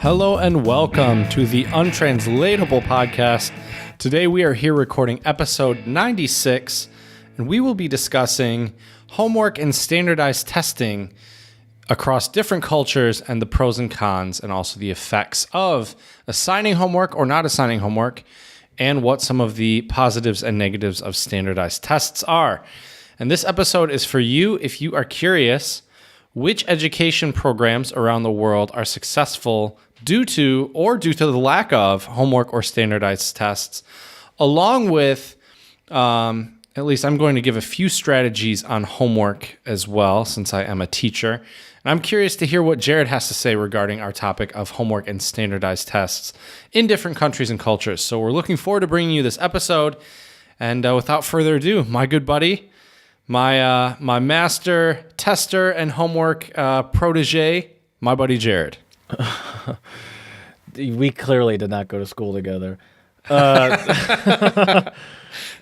Hello and welcome to the Untranslatable podcast. Today we are here recording episode 96, and we will be discussing homework and standardized testing across different cultures and the pros and cons, and also the effects of assigning homework or not assigning homework, and what some of the positives and negatives of standardized tests are. And this episode is for you if you are curious which education programs around the world are successful due to the lack of homework or standardized tests, along with, at least I'm going to give a few strategies on homework as well, since I am a teacher. And I'm curious to hear what Jared has to say regarding our topic of homework and standardized tests in different countries and cultures. So we're looking forward to bringing you this episode. And without further ado, my good buddy, my master tester and homework protege, my buddy Jared. We clearly did not go to school together.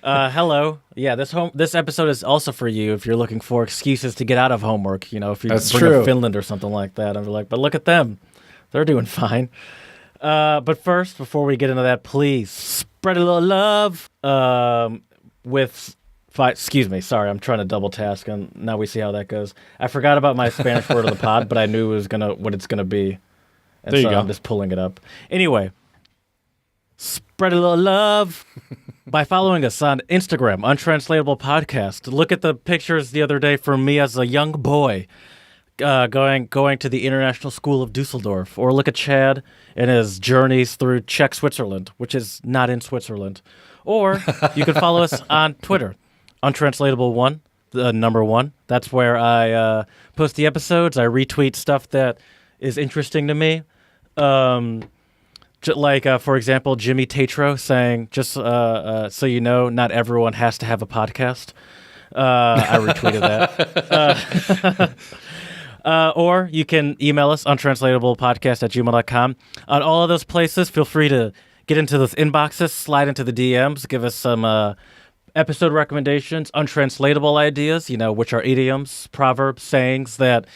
Hello. Yeah, this episode is also for you if you're looking for excuses to get out of homework. You know, if you're to Finland or something like that. I'm like, but look at them. They're doing fine. But first, before we get into that, please spread a little love excuse me, sorry, I'm trying to double task, and now we see how that goes. I forgot about my Spanish word of the pod, but I knew it was what it's gonna be. And there you go. I'm just pulling it up. Anyway, spread a little love by following us on Instagram, Untranslatable Podcast. Look at the pictures the other day from me as a young boy going to the International School of Dusseldorf. Or look at Chad and his journeys through Czech Switzerland, which is not in Switzerland. Or you can follow us on Twitter, Untranslatable1, the number 1. That's where I post the episodes. I retweet stuff that is interesting to me. For example, Jimmy Tatro saying, just so you know, not everyone has to have a podcast. I retweeted that. Or you can email us, untranslatablepodcast@gmail.com. On all of those places, feel free to get into those inboxes, slide into the DMs, give us some episode recommendations, untranslatable ideas, which are idioms, proverbs, sayings that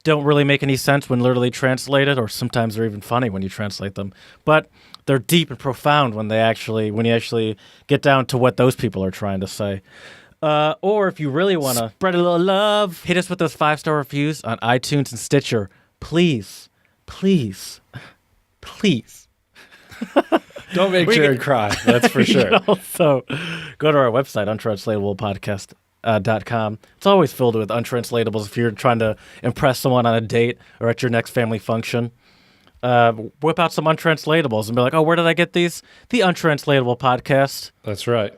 don't really make any sense when literally translated, or sometimes they're even funny when you translate them. But they're deep and profound when you actually get down to what those people are trying to say. Or if you really want to spread a little love, hit us with those 5-star reviews on iTunes and Stitcher. Please. Don't make Jared cry, that's for sure. Also, go to our website, untranslatablepodcast.com. It's always filled with untranslatables if you're trying to impress someone on a date or at your next family function. Whip out some untranslatables and be like, oh, where did I get these? The Untranslatable Podcast. That's right.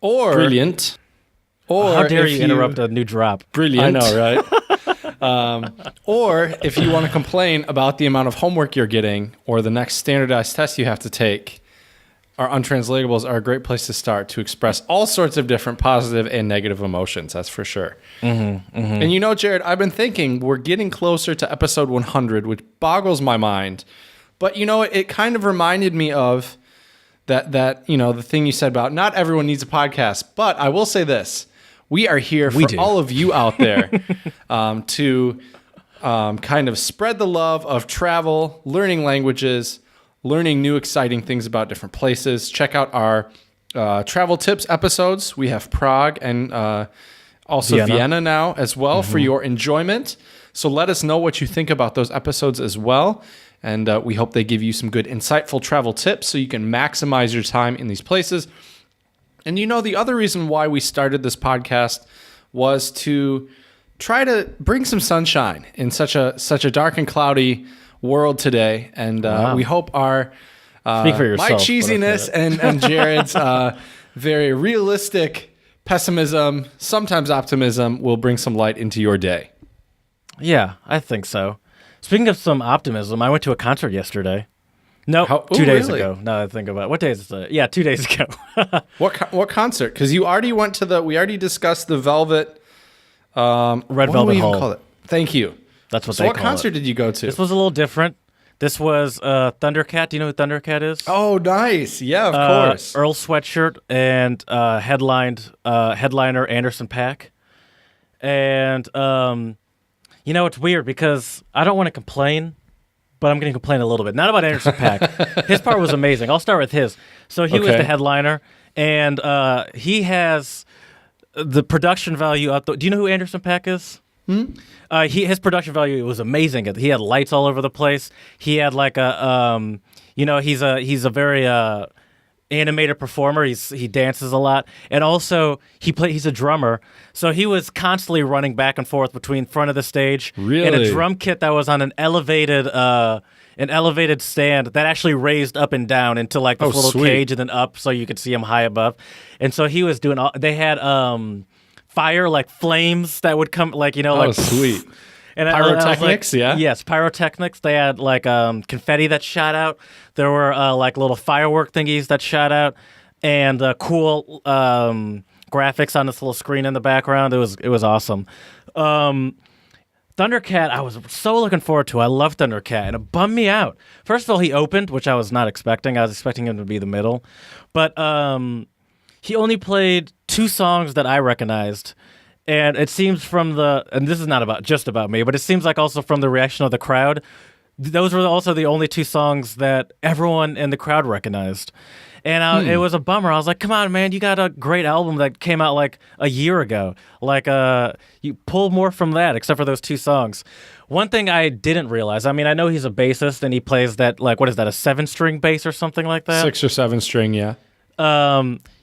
Or brilliant. Or how dare you interrupt a new drop? Brilliant. I know, right? Or if you want to complain about the amount of homework you're getting or the next standardized test you have to take, our untranslatables are a great place to start to express all sorts of different positive and negative emotions, that's for sure. Mm-hmm, mm-hmm. And Jared, I've been thinking we're getting closer to episode 100, which boggles my mind. But, it kind of reminded me of that the thing you said about not everyone needs a podcast. But I will say this. We are here for all of you out there to kind of spread the love of travel, learning languages, learning new exciting things about different places. Check out our travel tips episodes. We have Prague and also Vienna now as well for your enjoyment. So let us know what you think about those episodes as well. And we hope they give you some good, insightful travel tips so you can maximize your time in these places. And the other reason why we started this podcast was to try to bring some sunshine in such a dark and cloudy world today. And we hope our speak for yourself, my cheesiness and Jared's very realistic pessimism, sometimes optimism, will bring some light into your day. Yeah, I think so. Speaking of some optimism, I went to a concert yesterday. No, 2 days ago. Now that I think about it. What day is it? Yeah, 2 days ago. What concert? Because you already went to we already discussed the Velvet... Red Velvet Hole. What do we even call it? Thank you. That's what they call it. So what concert did you go to? This was a little different. This was Thundercat. Do you know who Thundercat is? Oh, nice. Yeah, of course. Earl Sweatshirt and headliner Anderson .Paak. And, it's weird because I don't want to complain, but I'm going to complain a little bit. Not about Anderson .Paak. His part was amazing. I'll start with his. So he was the headliner, and he has the production value up. Do you know who Anderson .Paak is? His production value was amazing. He had lights all over the place. He had like a, he's a very animated performer. He dances a lot, and also he's a drummer. So he was constantly running back and forth between front of the stage and a drum kit that was on an elevated stand that actually raised up and down into like this little cage and then up so you could see him high above. And so he was doing they had fire, like flames that would come, like sweet. And pyrotechnics, Yes, pyrotechnics. They had like confetti that shot out. There were like little firework thingies that shot out, and cool graphics on this little screen in the background. It was awesome. Thundercat, I was so looking forward to. I love Thundercat, and it bummed me out. First of all, he opened, which I was not expecting. I was expecting him to be the middle, but he only played 2 songs that I recognized. And it seems and this is not just about me, but it seems like also from the reaction of the crowd, those were also the only 2 songs that everyone in the crowd recognized. And it was a bummer. I was like, come on, man, you got a great album that came out like a year ago. Like, you pull more from that, except for those 2 songs. One thing I didn't realize, I mean, I know he's a bassist and he plays that, like, what is that, a 7-string bass or something like that? 6 or 7 string, yeah.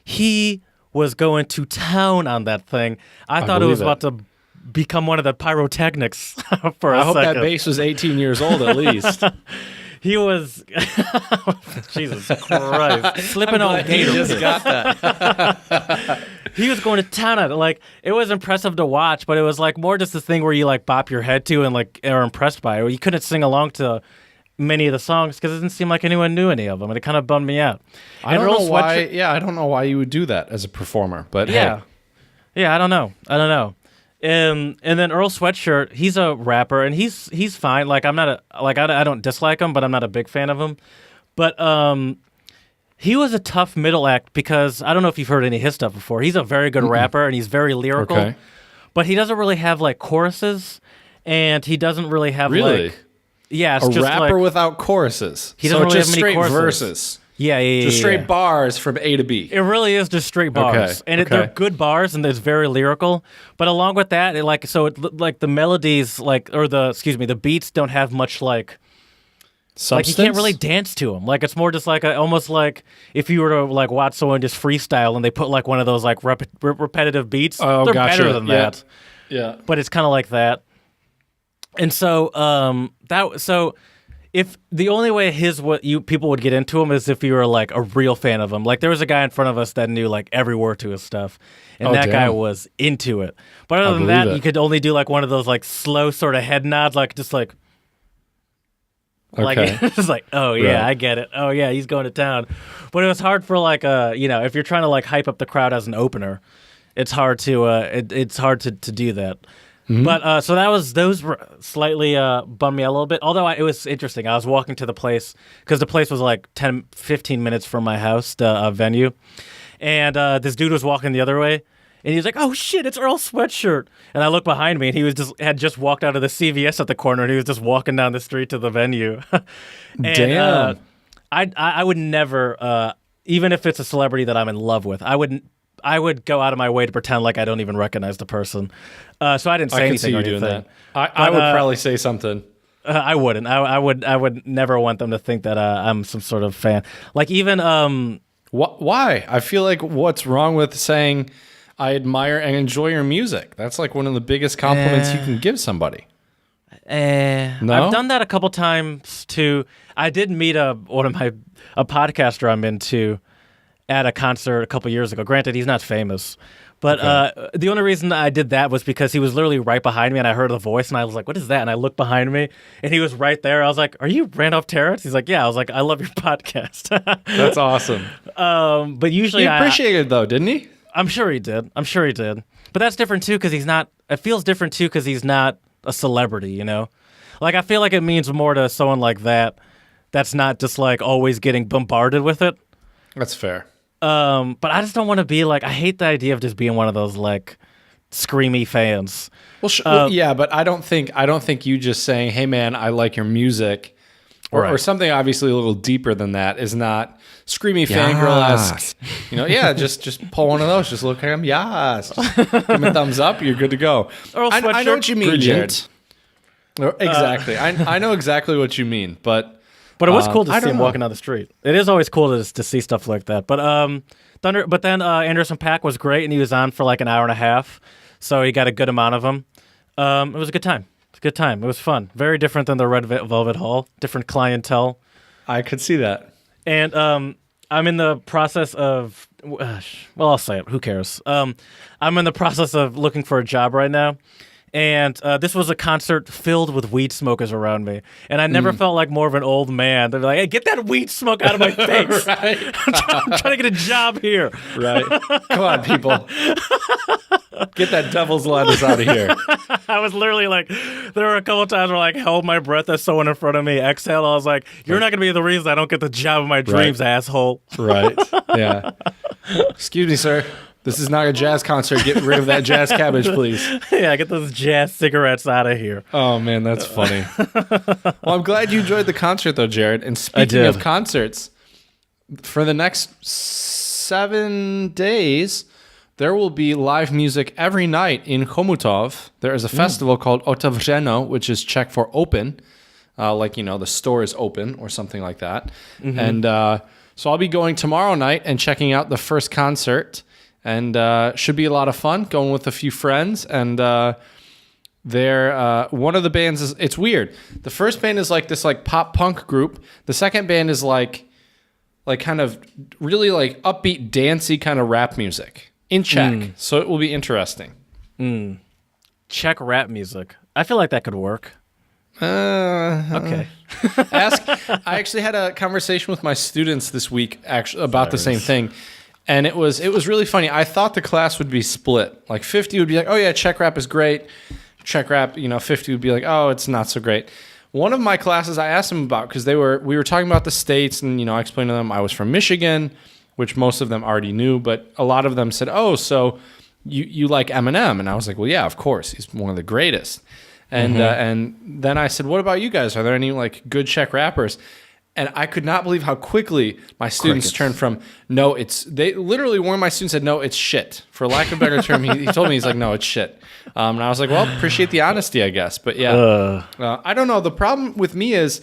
He was going to town on that thing. I thought it was about to become one of the pyrotechnics for a second. I hope that bass was 18 years old at least. He was, Jesus Christ, slipping on gator. He just got that. He was going to town on it. Like, it was impressive to watch, but it was like more just this thing where you like bop your head to and like are impressed by it. You couldn't sing along to many of the songs because it didn't seem like anyone knew any of them, and it kind of bummed me out. I don't know why. Yeah, I don't know why you would do that as a performer, but yeah, I don't know. And then Earl Sweatshirt, he's a rapper, and he's fine. Like, I don't dislike him, but I'm not a big fan of him. But he was a tough middle act because I don't know if you've heard any of his stuff before. He's a very good rapper, and he's very lyrical, but he doesn't really have like choruses, and he doesn't really have like. Yeah, it's a just rapper like, without choruses. He doesn't really just have many straight choruses. verses. Yeah. Just straight bars from A to B. It really is just straight bars, and they're good bars, and it's very lyrical. But along with that, the melodies, the beats don't have much like. Substance? Like, you can't really dance to them. Like, it's more just like almost like if you were to like watch someone just freestyle and they put like one of those like repetitive beats. Oh, they're gotcha. better than that. Yeah. But it's kind of like that. And so if the only way people would get into him is if you were like a real fan of him. Like, there was a guy in front of us that knew like every word to his stuff, and guy was into it. But other than that, you could only do like one of those like slow sort of head nods, like just like. Like, it's like, oh yeah, I get it. Oh yeah, he's going to town. But it was hard for like if you're trying to like hype up the crowd as an opener, it's hard to do that. Mm-hmm. But so those were slightly bummed me out a little bit. Although it was interesting. I was walking to the place because the place was like 10-15 minutes from my house, the venue, and this dude was walking the other way. And he was like, "Oh shit, it's Earl Sweatshirt!" And I looked behind me, and he had just walked out of the CVS at the corner, and he was just walking down the street to the venue. And, damn! I would never, even if it's a celebrity that I'm in love with, I would go out of my way to pretend like I don't even recognize the person. So I didn't say anything or anything. That. I would probably say something. I wouldn't. I would never want them to think that I'm some sort of fan. Like, even why? I feel like what's wrong with saying I admire and enjoy your music? That's like one of the biggest compliments you can give somebody. No? I've done that a couple times too. I did meet a podcaster I'm into at a concert a couple years ago. Granted, he's not famous, but the only reason I did that was because he was literally right behind me, and I heard the voice, and I was like, "What is that?" And I looked behind me, and he was right there. I was like, "Are you Randolph Terrence?" He's like, "Yeah." I was like, "I love your podcast." That's awesome. But usually, he appreciated it though, didn't he? I'm sure he did. But that's different too, because he's not. It feels different too, because he's not a celebrity. You know, like, I feel like it means more to someone like that. That's not just like always getting bombarded with it. That's fair. But I just don't want to be like. I hate the idea of just being one of those like screamy fans. Well, yeah, but I don't think you just saying, "Hey, man, I like your music," or something obviously a little deeper than that is not screamy fangirl-esque. Just pull one of those. Just look at him. Yes. Just give him a thumbs up. You're good to go. I know what you mean, Jared. Exactly. I know exactly what you mean, but it was cool to see him walking down the street. It is always cool to see stuff like that. But Anderson .Paak was great, and he was on for like an hour and a half, so he got a good amount of them. It was a good time. It was fun. Very different than the Red Velvet Hall. Different clientele. I could see that. And I'm in the process of I'll say it. Who cares? I'm in the process of looking for a job right now. And this was a concert filled with weed smokers around me. And I never felt like more of an old man. They'd be like, hey, get that weed smoke out of my face. Right. I'm trying to get a job here. Right. Come on, people. Get that devil's lettuce out of here. I was literally like, there were a couple of times where I held my breath as someone in front of me exhaled. I was like, you're not going to be the reason I don't get the job of my dreams, asshole. Right. Yeah. Excuse me, sir. This is not a jazz concert. Get rid of that jazz cabbage, please. Yeah, get those jazz cigarettes out of here. Oh, man, that's funny. Well, I'm glad you enjoyed the concert, though, Jared. And speaking of concerts, for the next 7 days, there will be live music every night in Chomutov. There is a festival called Otevřeno, which is Czech for open. The store is open or something like that. Mm-hmm. And so I'll be going tomorrow night and checking out the first concert. And should be a lot of fun, going with a few friends. And they're one of the bands is, it's weird. The first band is like this like pop punk group. The second band is like kind of really like upbeat, dancey kind of rap music in Czech. So it will be interesting. Czech rap music. I feel like that could work. Okay. I actually had a conversation with my students this week about the same thing. And it was really funny. I thought the class would be split. Like 50 would be like, oh yeah, Czech rap is great. Czech rap, 50 would be like, oh, it's not so great. One of my classes I asked them about, because we were talking about the states, and I explained to them I was from Michigan, which most of them already knew, but a lot of them said, oh, so you like Eminem? And I was like, well, yeah, of course. He's one of the greatest. And and then I said, what about you guys? Are there any like good Czech rappers? And I could not believe how quickly my students turned from, they literally, one of my students said, no, it's shit. For lack of a better term, he told me, he's like, no, it's shit. And I was like, well, appreciate the honesty, I guess. But yeah, I don't know. The problem with me is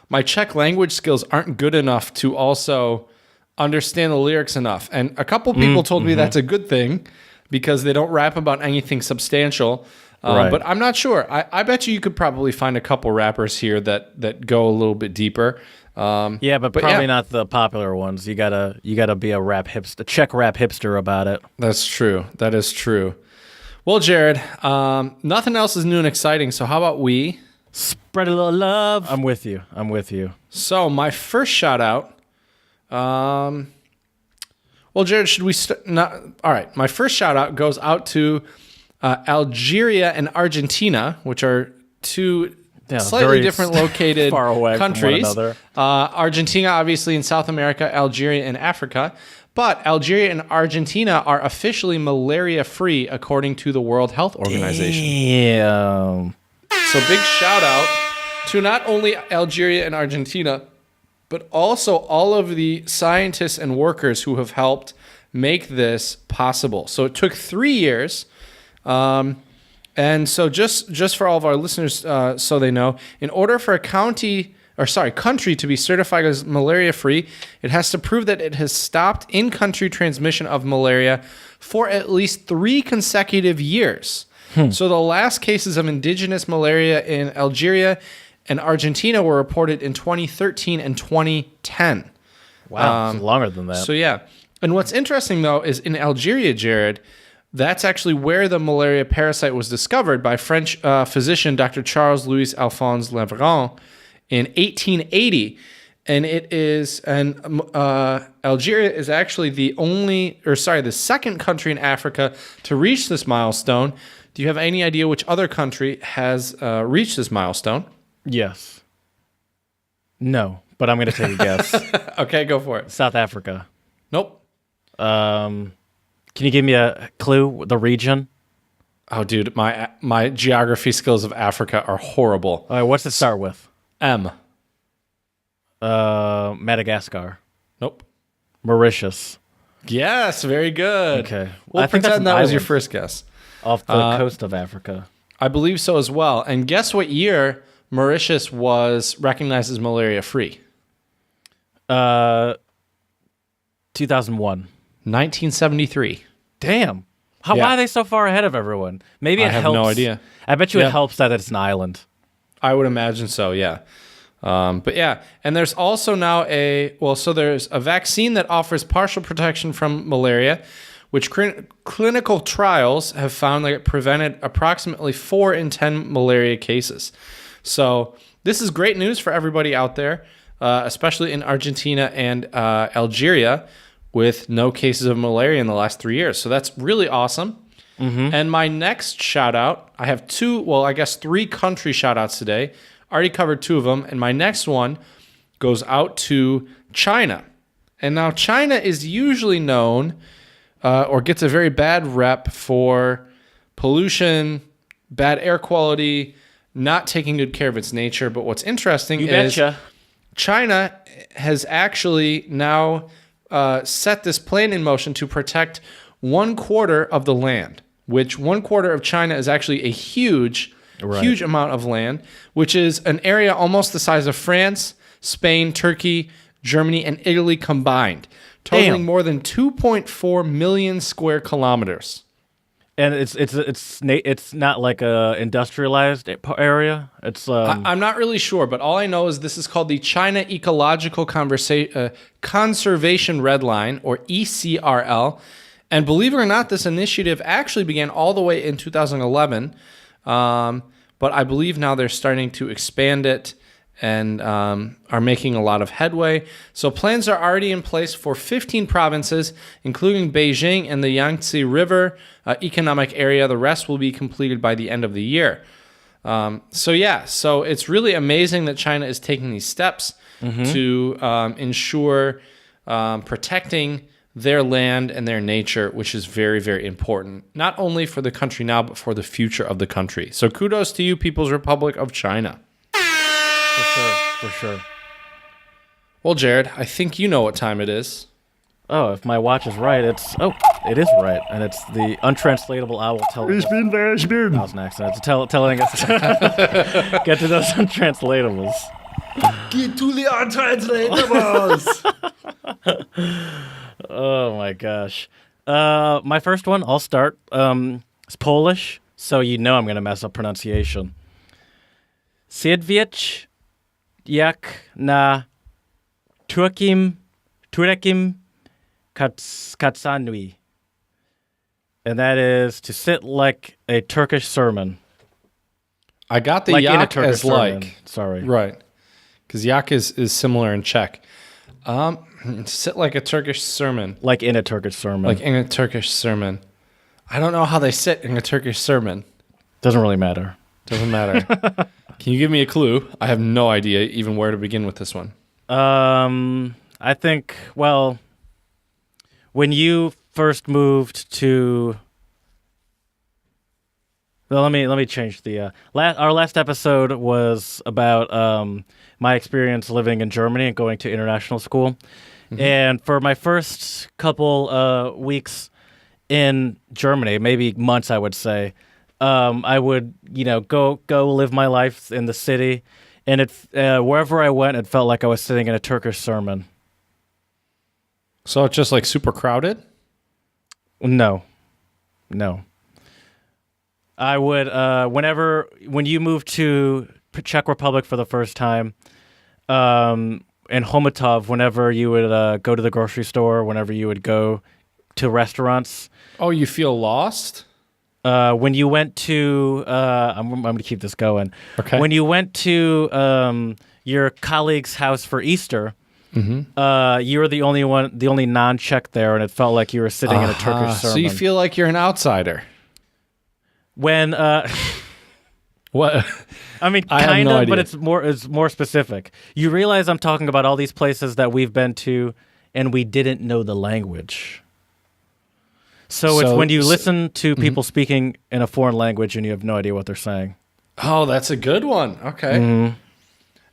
my Czech language skills aren't good enough to also understand the lyrics enough. And a couple people told me that's a good thing because they don't rap about anything substantial. Right. But I'm not sure. I bet you could probably find a couple rappers here that go a little bit deeper. But probably not the popular ones. You gotta be a Czech rap hipster about it. That's true. That is true. Well, Jared, nothing else is new and exciting. So how about we spread a little love? I'm with you. So my first shout out. Well, Jared, should we not? All right. My first shout out goes out to Algeria and Argentina, which are two slightly different located far away countries. From one another. Argentina, obviously, in South America, Algeria in Africa. But Algeria and Argentina are officially malaria-free, according to the World Health Organization. Damn. So big shout out to not only Algeria and Argentina, but also all of the scientists and workers who have helped make this possible. So it took 3 years. And so just for all of our listeners, so they know, in order for a country to be certified as malaria-free, it has to prove that it has stopped in-country transmission of malaria for at least 3 consecutive years. So the last cases of indigenous malaria in Algeria and Argentina were reported in 2013 and 2010. Wow, it's longer than that. So yeah. And what's interesting, though, is in Algeria, Jared, that's actually where the malaria parasite was discovered by French physician Dr. Charles Louis Alphonse Leveran in 1880. And Algeria is actually the second country in Africa to reach this milestone. Do you have any idea which other country has reached this milestone? Yes. No, but I'm going to take a guess. Okay, go for it. South Africa. Nope. Can you give me a clue? The region? Oh, dude, my geography skills of Africa are horrible. All right, what's it start with? M. Madagascar. Nope. Mauritius. Yes, very good. Okay. We'll I think that's pretend an that was your island. first guess. Off the coast of Africa. I believe so as well. And guess what year Mauritius was recognized as malaria-free? 2001. 1973. Damn. Yeah. Why are they so far ahead of everyone? Maybe it I have helps. no idea. I bet you Yeah. it helps that it's an island. I would imagine so, yeah. But yeah, and there's also now there's a vaccine that offers partial protection from malaria, which clinical trials have found that it prevented approximately 4 in 10 malaria cases. So this is great news for everybody out there, especially in Argentina and Algeria, with no cases of malaria in the last 3 years. So that's really awesome. Mm-hmm. And my next shout out, I have 3 country shout outs today. Already covered 2 of them. And my next one goes out to China. And now China is usually known or gets a very bad rep for pollution, bad air quality, not taking good care of its nature. But what's interesting is China has actually now set this plan in motion to protect 1/4 of the land, which 1/4 of China is actually a huge amount of land, which is an area almost the size of France, Spain, Turkey, Germany, and Italy combined, totaling more than 2.4 million square kilometers. And it's not like a industrialized area. It's I'm not really sure, but all I know is this is called the China Ecological Conservation Red Line, or ECRL. And believe it or not, this initiative actually began all the way in 2011, but I believe now they're starting to expand it and are making a lot of headway. So plans are already in place for 15 provinces, including Beijing and the Yangtze River economic area. The rest will be completed by the end of the year. So it's really amazing that China is taking these steps to ensure protecting their land and their nature, which is very, very important, not only for the country now, but for the future of the country. So kudos to you, People's Republic of China. For sure. Well, Jared, I think you know what time it is. Oh, if my watch is right, it is right, and it's the untranslatable owl telling us. That was an accident. It's telling us to get to those untranslatables. Get to the Untranslatables! Oh my gosh. My first one, I'll start. It's Polish, so you know I'm going to mess up pronunciation. Siedwiec jak na Turekim Katsanui. And that is to sit like a Turkish sermon. I got the Like in a yak Turkish as sermon. like. Sorry. Right. Because yak is similar in Czech. Sit like a Turkish sermon. Like in a Turkish sermon. Like in a Turkish sermon. I don't know how they sit in a Turkish sermon. Doesn't really matter. Doesn't matter. Can you give me a clue? I have no idea even where to begin with this one. I think, well, when you first moved to... Well, let me change the... our last episode was about my experience living in Germany and going to international school. Mm-hmm. And for my first couple weeks in Germany, maybe months, I would say, I would, go live my life in the city, and wherever I went, it felt like I was sitting in a Turkish sermon. So it's just like super crowded? No. I would, when you moved to Czech Republic for the first time, in Chomutov, whenever you would go to the grocery store, whenever you would go to restaurants. Oh, you feel lost? When you went to, I'm going to keep this going. Okay. When you went to your colleague's house for Easter, you were the only non-Czech there, and it felt like you were sitting in a Turkish sermon. So you feel like you're an outsider. When, what? I mean, kind of, but it's more specific. You realize I'm talking about all these places that we've been to, and we didn't know the language. So it's when you listen to people speaking in a foreign language and you have no idea what they're saying. Oh, that's a good one. Okay. Mm-hmm.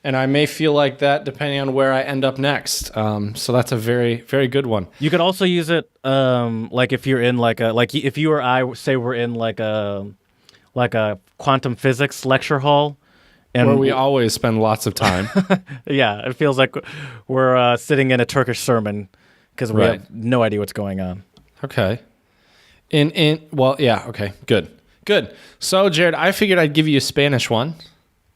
And I may feel like that depending on where I end up next. So that's a very, very good one. You could also use it like if you're in if you or I say we're in like a quantum physics lecture hall. And where we always spend lots of time. Yeah, it feels like we're sitting in a Turkish sermon because we have no idea what's going on. Okay. Okay, good. So, Jared, I figured I'd give you a Spanish one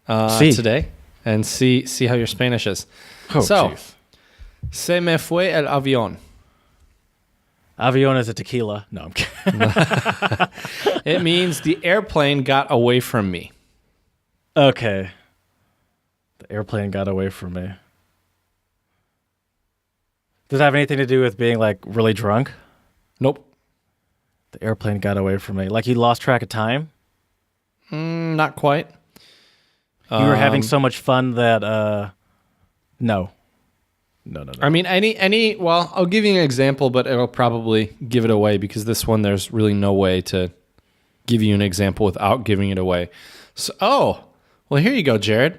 today and see how your Spanish is. Oh, so, geez. Se me fue el avión. Avión is a tequila. No, I'm kidding. It means the airplane got away from me. Okay. The airplane got away from me. Does it have anything to do with being like really drunk? Nope. The airplane got away from me. Like you lost track of time? Not quite. You were having so much fun that no. I mean, well, I'll give you an example, but it'll probably give it away because this one, there's really no way to give you an example without giving it away. So, well, here you go, Jared.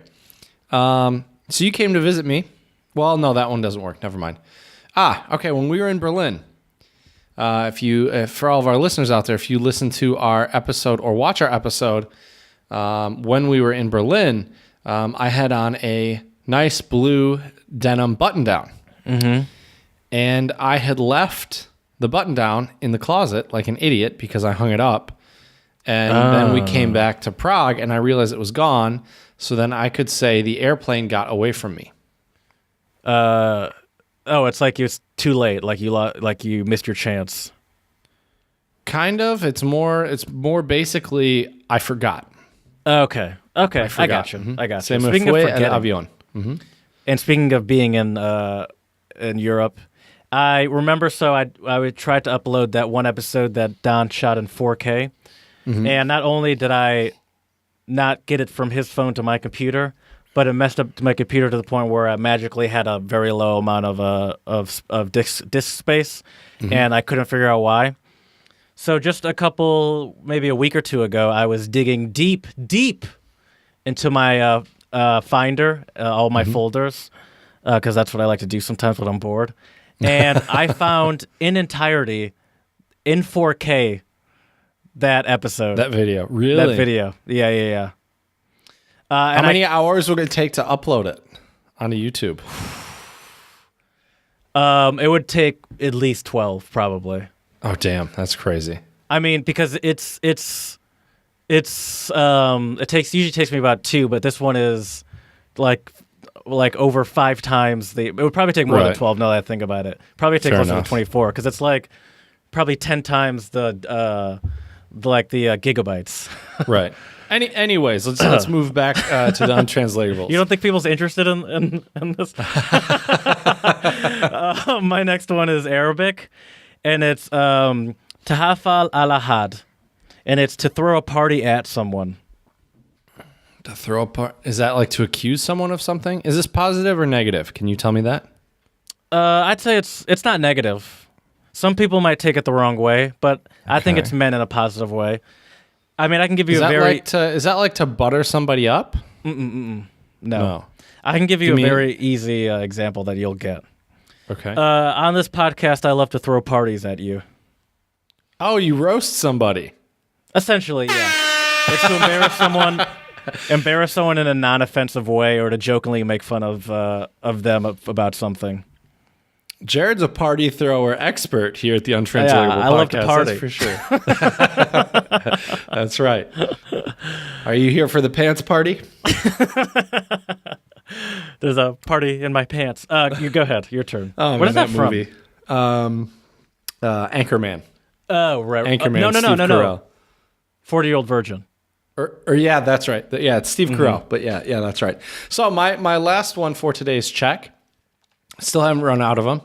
So you came to visit me. Well, no, that one doesn't work. Never mind. Okay. When we were in Berlin, for all of our listeners out there, if you listen to our episode or watch our episode, when we were in Berlin, I had on a nice blue denim button down. Mm-hmm. And I had left the button down in the closet like an idiot because I hung it up. And then we came back to Prague and I realized it was gone. So then I could say the airplane got away from me. It's like it's too late. Like you missed your chance. Kind of. It's more basically I forgot. Okay. I got you. Mm-hmm. I got Se you. me Speaking fue of el forgetting, avión. Mm-hmm. and speaking of being in Europe, I remember. So I would try to upload that one episode that Don shot in 4K, and not only did I not get it from his phone to my computer, but it messed up to my computer to the point where I magically had a very low amount of disk space, and I couldn't figure out why. So just maybe a week or two ago, I was digging deep into my Finder, all my folders, because that's what I like to do sometimes when I'm bored. And I found in entirety, in 4K, that episode. That video. Really? That video. Yeah. How many hours would it take to upload it onto YouTube? It would take at least 12, probably. Oh, damn. That's crazy. I mean, because it usually takes me about 2, but this one is like over 5 times it would probably take more than 12 now that I think about it. Probably take closer to 24 because it's like probably 10 times the gigabytes. Right. Anyways, let's move back to the Untranslatables. You don't think people's interested in this? My next one is Arabic, and it's tahafal al-ahad, and it's to throw a party at someone. To throw a party? Is that like to accuse someone of something? Is this positive or negative? Can you tell me that? I'd say it's not negative. Some people might take it the wrong way, but I think it's meant in a positive way. I mean, I can give you is that like to butter somebody up? No. I can give you a very easy example that you'll get. Okay. On this podcast, I love to throw parties at you. Oh, you roast somebody. Essentially, yeah. It's to embarrass someone in a non-offensive way, or to jokingly make fun of them about something. Jared's a party thrower expert here at the Untranslatable Podcast. I love to party. That's for sure. That's right. Are you here for the pants party? There's a party in my pants. You go ahead. Your turn. Oh, what is that movie? Anchorman. Oh, right. Anchorman. No. 40-Year-Old Virgin. Or yeah, that's right. Yeah, it's Steve Carell. But yeah, that's right. So my last one for today is Czech. Still haven't run out of them.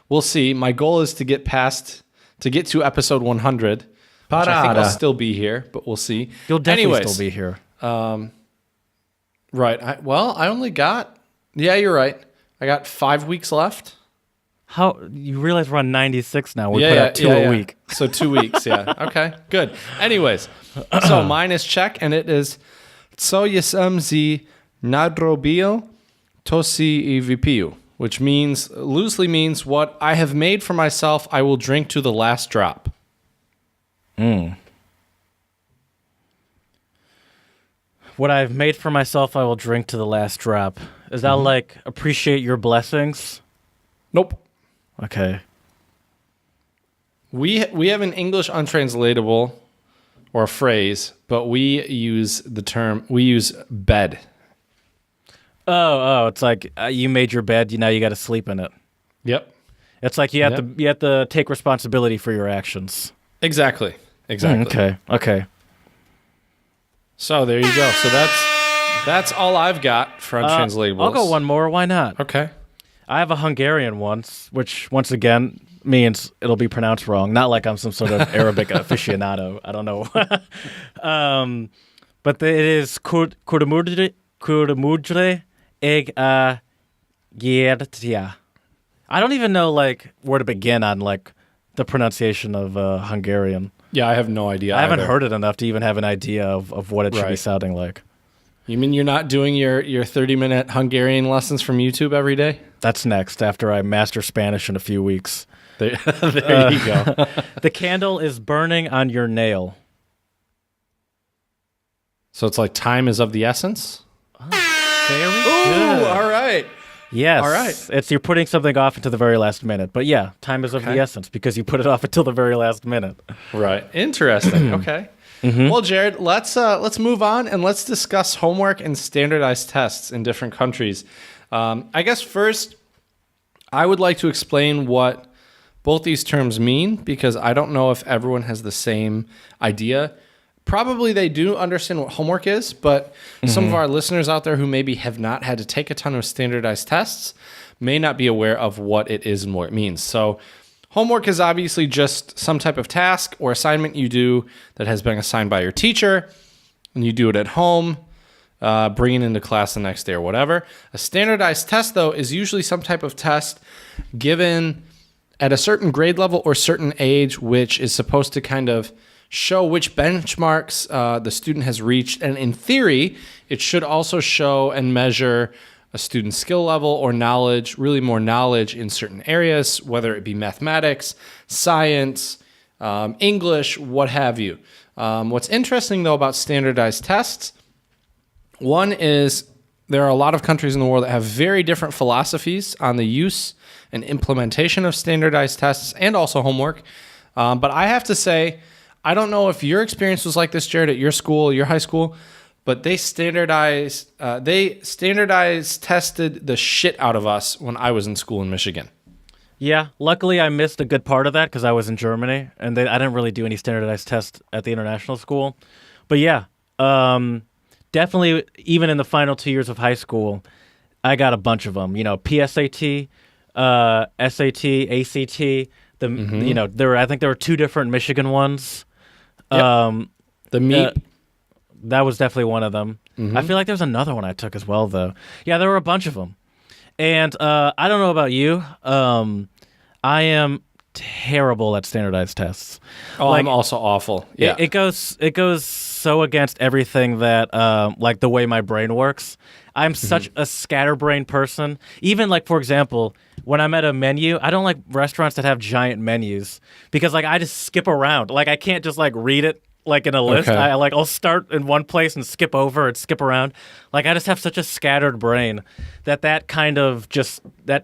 We'll see. My goal is to get to episode 100. Which I think I'll still be here, but we'll see. You'll definitely still be here. Right. I only got... Yeah, you're right. I got 5 weeks left. How you realize we're on 96 now? We put out 2 a week. So 2 weeks, yeah. Okay, good. Anyways, so mine is Czech, and it is "Co jsem si nadrobil tosi I vypiju, which loosely means what I have made for myself, I will drink to the last drop. What I've made for myself, I will drink to the last drop. Is that like appreciate your blessings? Nope. Okay. We have an English untranslatable or a phrase, but we use bed. Oh, it's like you made your bed, now you got to sleep in it. Yep. It's like you have to take responsibility for your actions. Exactly. Okay. So there you go. So that's all I've got for untranslatables. I'll go one more. Why not? Okay. I have a Hungarian once, which once again means it'll be pronounced wrong. Not like I'm some sort of Arabic aficionado. I don't know. But it is Kurdamudre eg Giertia. I don't even know like where to begin on like the pronunciation of Hungarian. Yeah, I have no idea. I haven't heard it enough to even have an idea of what it should be sounding like. You mean you're not doing your 30-minute Hungarian lessons from YouTube every day? That's next after I master Spanish in a few weeks. There you go. The candle is burning on your nail. So it's like time is of the essence? Very good. All right. Yes. All right. It's you're putting something off until the very last minute. But yeah, time is of the essence because you put it off until the very last minute. Right. Interesting. Okay. Well, Jared, let's move on and let's discuss homework and standardized tests in different countries. I guess first, I would like to explain what both these terms mean because I don't know if everyone has the same idea. Probably they do understand what homework is, but some of our listeners out there who maybe have not had to take a ton of standardized tests may not be aware of what it is and what it means. So homework is obviously just some type of task or assignment you do that has been assigned by your teacher, and you do it at home, bring it into class the next day or whatever. A standardized test, though, is usually some type of test given at a certain grade level or certain age, which is supposed to kind of show which benchmarks the student has reached. And in theory, it should also show and measure a student's skill level or knowledge, really more knowledge in certain areas, whether it be mathematics, science, English, what have you. What's interesting, though, about standardized tests, one is there are a lot of countries in the world that have very different philosophies on the use and implementation of standardized tests and also homework. But I have to say, I don't know if your experience was like this, Jared, at your school, your high school, but they standardized tested the shit out of us when I was in school in Michigan. Yeah, luckily I missed a good part of that because I was in Germany, and I didn't really do any standardized tests at the international school. But yeah, definitely, even in the final 2 years of high school, I got a bunch of them. You know, PSAT, SAT, ACT. You know, I think there were two different Michigan ones. Yep. The MEEP. That was definitely one of them. I feel like there's another one I took as well, though. Yeah, there were a bunch of them. And I don't know about you. I am terrible at standardized tests. Oh, like, I'm also awful. Yeah, it goes so against everything that like the way my brain works. I'm such a scatterbrained person. Even like, for example, when I'm at a menu, I don't like restaurants that have giant menus because like I just skip around. Like I can't just like read it like in a list. Okay. I'll start in one place and skip over and skip around. Like I just have such a scattered brain that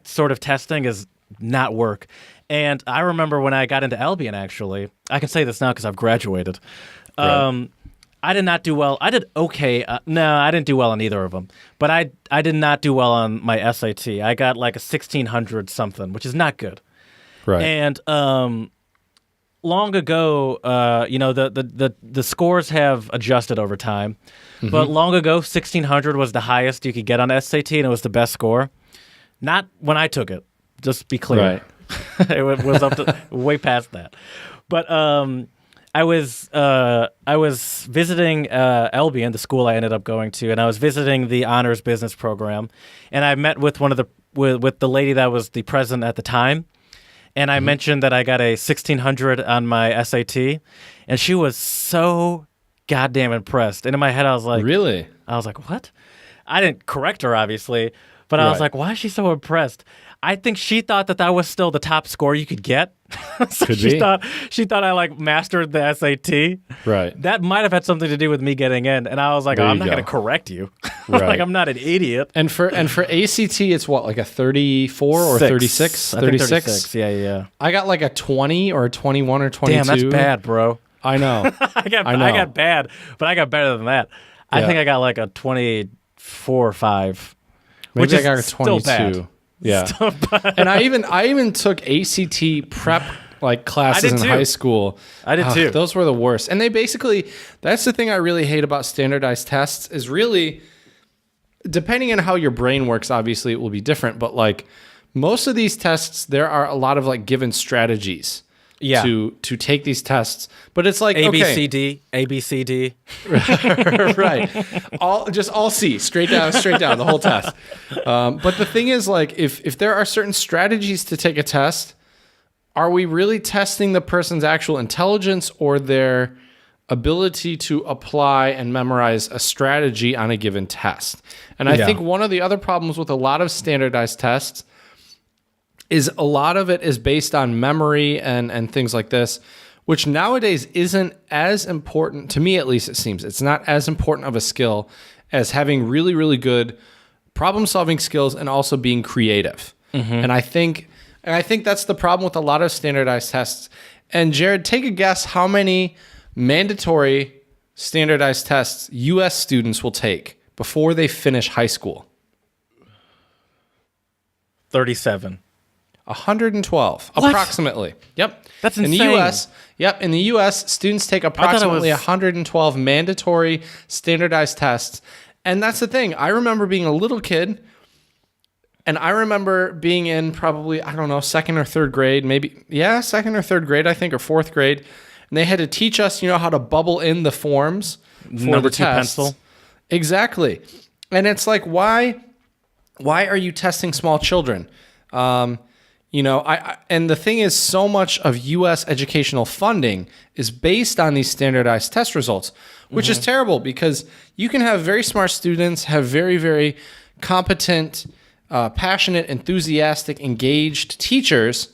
sort of testing is not work. And I remember when I got into Albion, actually, I can say this now because I've graduated. Right. I did not do well. I did okay. No, I didn't do well on either of them. But I did not do well on my SAT. I got like a 1600 something, which is not good. Right. And long ago, you know, the scores have adjusted over time. But long ago, 1600 was the highest you could get on SAT, and it was the best score. Not when I took it. Just be clear. Right. It was up to way past that. But I was visiting Albion, the school I ended up going to, and I was visiting the honors business program, and I met with with the lady that was the president at the time, and I mentioned that I got a 1600 on my SAT, and she was so goddamn impressed. And in my head, I was like, "Really?" I was like, "What?" I didn't correct her, obviously, But I was Right. like, why is she so impressed? I think she thought that was still the top score you could get. So Could she be. thought I like mastered the SAT. Right. That might have had something to do with me getting in. And I was like, There I'm you not going go. to correct you. Right. Like, I'm not an idiot. And for ACT, it's what, like a 34 or 36? I think 36? Yeah. I got like a 20 or a 21 or 22. Damn, that's bad, bro. I know. I got know. bad, but I got better than that. I Yeah. think I got like a 24 or 5. Maybe which I is got a still 22. bad. Yeah. Still bad. And I even took ACT prep like classes in too. high school. I did too. Those were the worst. And they basically, that's the thing I really hate about standardized tests is really, depending on how your brain works, obviously it will be different. But like most of these tests, there are a lot of like given strategies. Yeah. To take these tests, but it's like A, B, okay, C, D, A, B, C, D. right, all C, straight down the whole test. But the thing is, like, if there are certain strategies to take a test, are we really testing the person's actual intelligence or their ability to apply and memorize a strategy on a given test? And I think one of the other problems with a lot of standardized tests is a lot of it is based on memory and things like this, which nowadays isn't as important, to me at least it seems. It's not as important of a skill as having really, really good problem-solving skills and also being creative. And I think that's the problem with a lot of standardized tests. And Jared, take a guess how many mandatory standardized tests U.S. students will take before they finish high school. 37. 112, What? approximately. Yep. That's In the insane. U.S., in the U.S., students take approximately 112 mandatory standardized tests. And that's the thing. I remember being a little kid, and I remember being in probably, I don't know, second or third grade, second or third grade, I think, or fourth grade. And they had to teach us, how to bubble in the forms for Number the 2 tests. pencil. Exactly. And it's like, why are you testing small children? And the thing is, so much of U.S. educational funding is based on these standardized test results, which is terrible because you can have very smart students, have very, very competent, passionate, enthusiastic, engaged teachers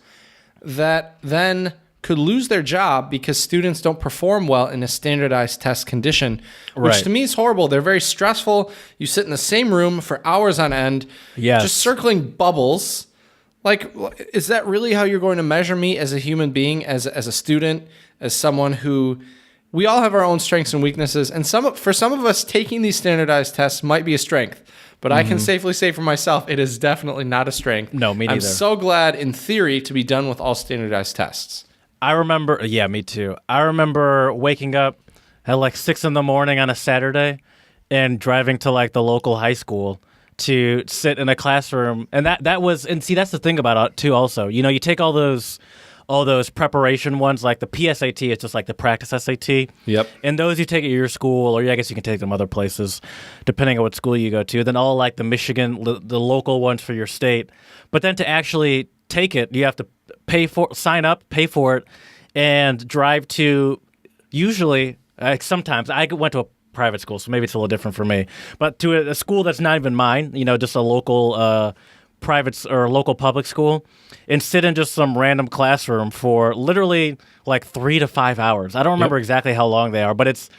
that then could lose their job because students don't perform well in a standardized test condition, which Right. to me is horrible. They're very stressful. You sit in the same room for hours on end, just circling bubbles. Like, is that really how you're going to measure me as a human being, as a student, as someone who, we all have our own strengths and weaknesses, and for some of us, taking these standardized tests might be a strength, but I can safely say for myself, it is definitely not a strength. No, me neither. I'm so glad, in theory, to be done with all standardized tests. I remember, me too. I remember waking up at like 6 a.m. on a Saturday and driving to like the local high school to sit in a classroom. And that was, and see, that's the thing about it too also. You take all those preparation ones, like the PSAT, it's just like the practice SAT. Yep. And those you take at your school, or I guess you can take them other places, depending on what school you go to. Then all like the Michigan, the local ones for your state. But then to actually take it, you have to sign up, pay for it, and drive to, usually, sometimes, I went to a private school, so maybe it's a little different for me, but to a school that's not even mine, just a local private or local public school, and sit in just some random classroom for literally like 3 to 5 hours. I don't remember exactly how long they are, but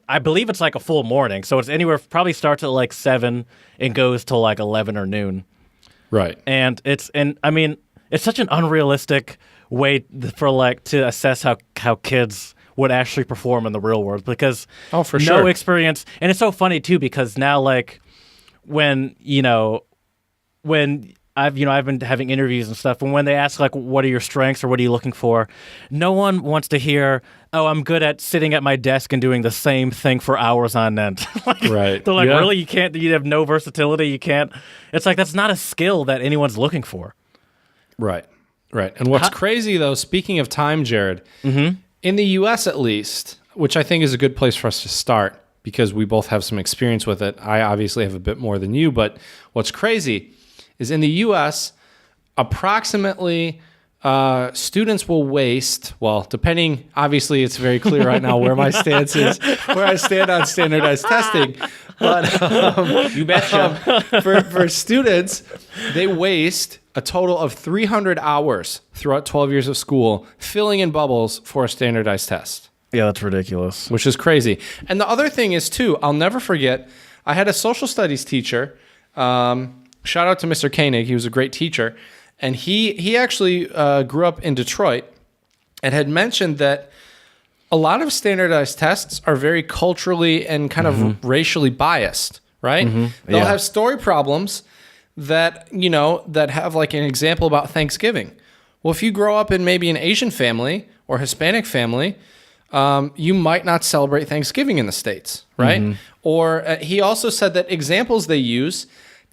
I believe it's like a full morning, so it's anywhere, probably starts at like 7 and goes till like 11 or noon. Right. And it's such an unrealistic way to assess how kids would actually perform in the real world, because for no sure. experience. And it's so funny too, because now like when I've been having interviews and stuff, and when they ask like, what are your strengths or what are you looking for, no one wants to hear, oh, I'm good at sitting at my desk and doing the same thing for hours on end. Right. They're like, really? You have no versatility? You can't? It's like, that's not a skill that anyone's looking for. Right. And what's crazy, though, speaking of time, Jared, in the U.S. at least, which I think is a good place for us to start because we both have some experience with it. I obviously have a bit more than you, but what's crazy is in the U.S., approximately students will waste, well, depending, obviously it's very clear right now where my stance is, where I stand on standardized testing. But You betcha. for students, they waste a total of 300 hours throughout 12 years of school filling in bubbles for a standardized test, Yeah, that's ridiculous. which is crazy. And the other thing is, too, I'll never forget, I had a social studies teacher. Shout out to Mr. Koenig. He was a great teacher. And he actually grew up in Detroit and had mentioned that a lot of standardized tests are very culturally and kind of racially biased, right? They'll have story problems that, that have like an example about Thanksgiving. Well, if you grow up in maybe an Asian family or Hispanic family, you might not celebrate Thanksgiving in the States, right? Or he also said that examples they use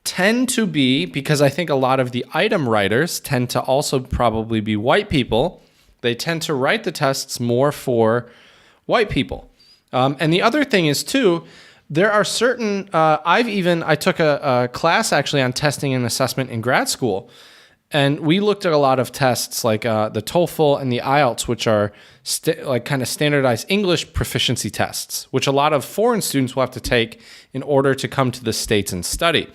tend to be, because I think a lot of the item writers tend to also probably be white people, they tend to write the tests more for white people. And the other thing is, too, there are certain, I took a class actually on testing and assessment in grad school, and we looked at a lot of tests like the TOEFL and the IELTS, which are like kind of standardized English proficiency tests, which a lot of foreign students will have to take in order to come to the States and study.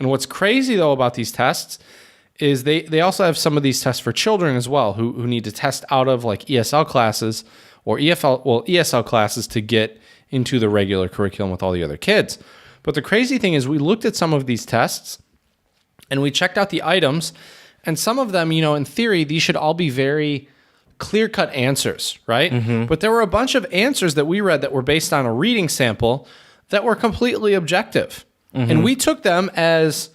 And what's crazy, though, about these tests is they also have some of these tests for children as well, who need to test out of like ESL classes or ESL classes to get into the regular curriculum with all the other kids. But the crazy thing is we looked at some of these tests and we checked out the items, and some of them, in theory, these should all be very clear-cut answers, right? But there were a bunch of answers that we read that were based on a reading sample that were completely objective. And we took them as,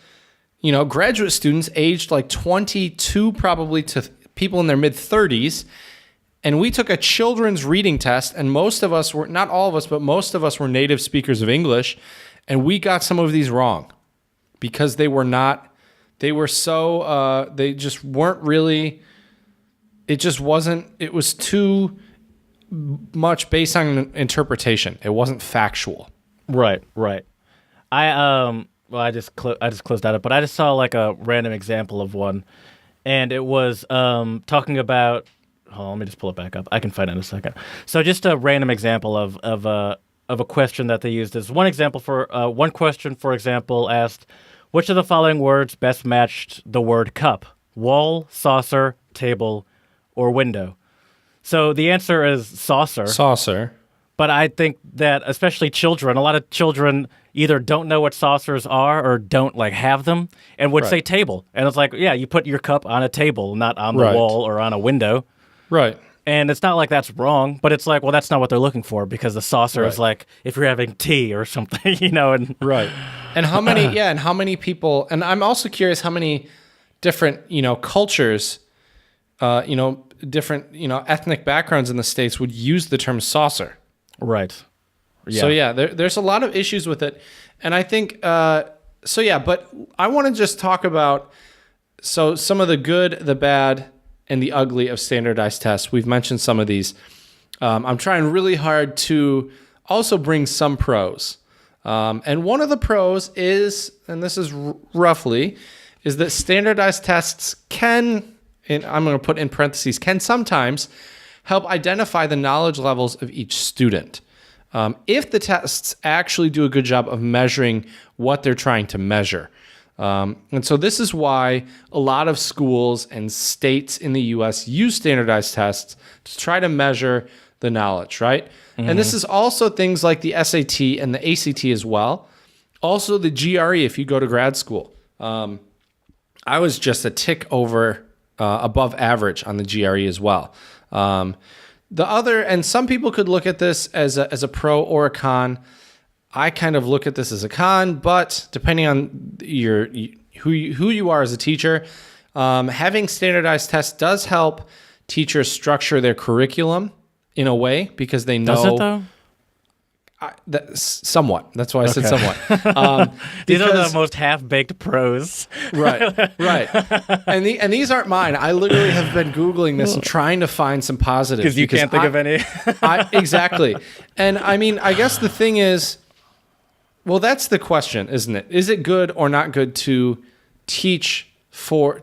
graduate students aged like 22 probably to people in their mid-30s. And we took a children's reading test, and most of us were, not all of us, but most of us were native speakers of English. And we got some of these wrong because they just weren't really, it was too much based on interpretation. It wasn't factual. Right. I just closed that up, but I just saw like a random example of one, and it was talking about. Hold on, let me just pull it back up. I can find it in a second. So just a random example of a question that they used is one example for one question, for example, asked, which of the following words best matched the word cup? Wall, saucer, table, or window? So the answer is saucer. Saucer. But I think that especially children, a lot of children either don't know what saucers are or don't like have them and would say table. And it's like, yeah, you put your cup on a table, not on the wall or on a window. Right. And it's not like that's wrong, but it's like, well, that's not what they're looking for because the saucer is like if you're having tea or something, and right. And how many people, and I'm also curious how many different, cultures, different, ethnic backgrounds in the States would use the term saucer. Right. Yeah. So there's a lot of issues with it. And I think, but I want to just talk about, some of the good, the bad, and the ugly of standardized tests. We've mentioned some of these. I'm trying really hard to also bring some pros. And one of the pros is, and this is roughly, is that standardized tests can, and I'm going to put in parentheses, can sometimes help identify the knowledge levels of each student. If the tests actually do a good job of measuring what they're trying to measure. And so this is why a lot of schools and states in the U.S. use standardized tests to try to measure the knowledge, right? And this is also things like the SAT and the ACT as well. Also the GRE if you go to grad school. I was just a tick over above average on the GRE as well. The other, and some people could look at this as a pro or a con. I kind of look at this as a con, but depending on who you are as a teacher, having standardized tests does help teachers structure their curriculum in a way because they know. Does it though? Somewhat. That's why I said somewhat. These are the most half-baked pros. Right. And these aren't mine. I literally have been Googling this and trying to find some positives. Because you can't think of any. Exactly. And I mean, I guess the thing is, well, that's the question, isn't it? Is it good or not good to teach for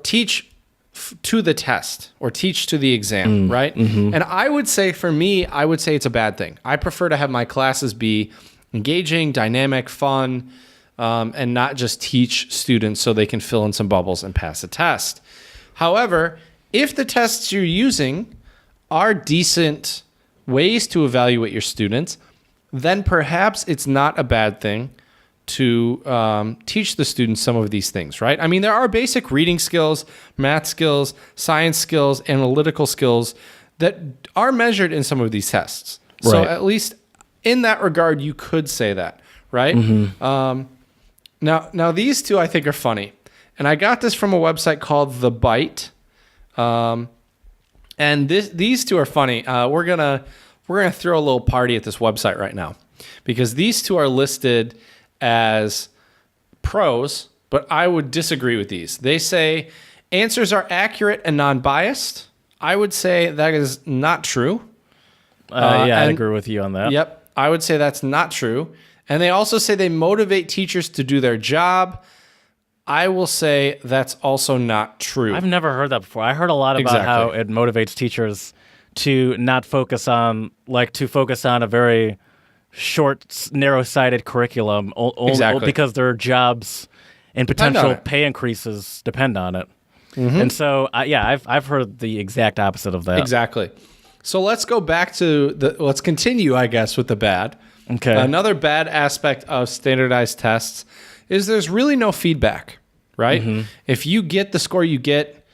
to the test or teach to the exam, right? And I would say for me, I would say it's a bad thing. I prefer to have my classes be engaging, dynamic, fun, and not just teach students so they can fill in some bubbles and pass a test. However, if the tests you're using are decent ways to evaluate your students, then perhaps it's not a bad thing to teach the students some of these things, right? I mean, there are basic reading skills, math skills, science skills, analytical skills that are measured in some of these tests. So Right. at least in that regard, you could say that, right? Now these two I think are funny. And I got this from a website called The Bite. And these two are funny. We're gonna throw a little party at this website right now because these two are listed as pros, but I would disagree with these. They say answers are accurate and non-biased. I would say that is not true. I agree with you on that. Yep, I would say that's not true. And they also say they motivate teachers to do their job. I will say that's also not true. I've never heard that before. I heard a lot about how it motivates teachers to not focus on, to focus on a very short, narrow-sighted curriculum because their jobs and potential pay increases depend on it. And so, I've heard the exact opposite of that. Exactly. So let's go back to let's continue, I guess, with the bad. Okay. Another bad aspect of standardized tests is there's really no feedback, right? If you get the score you get,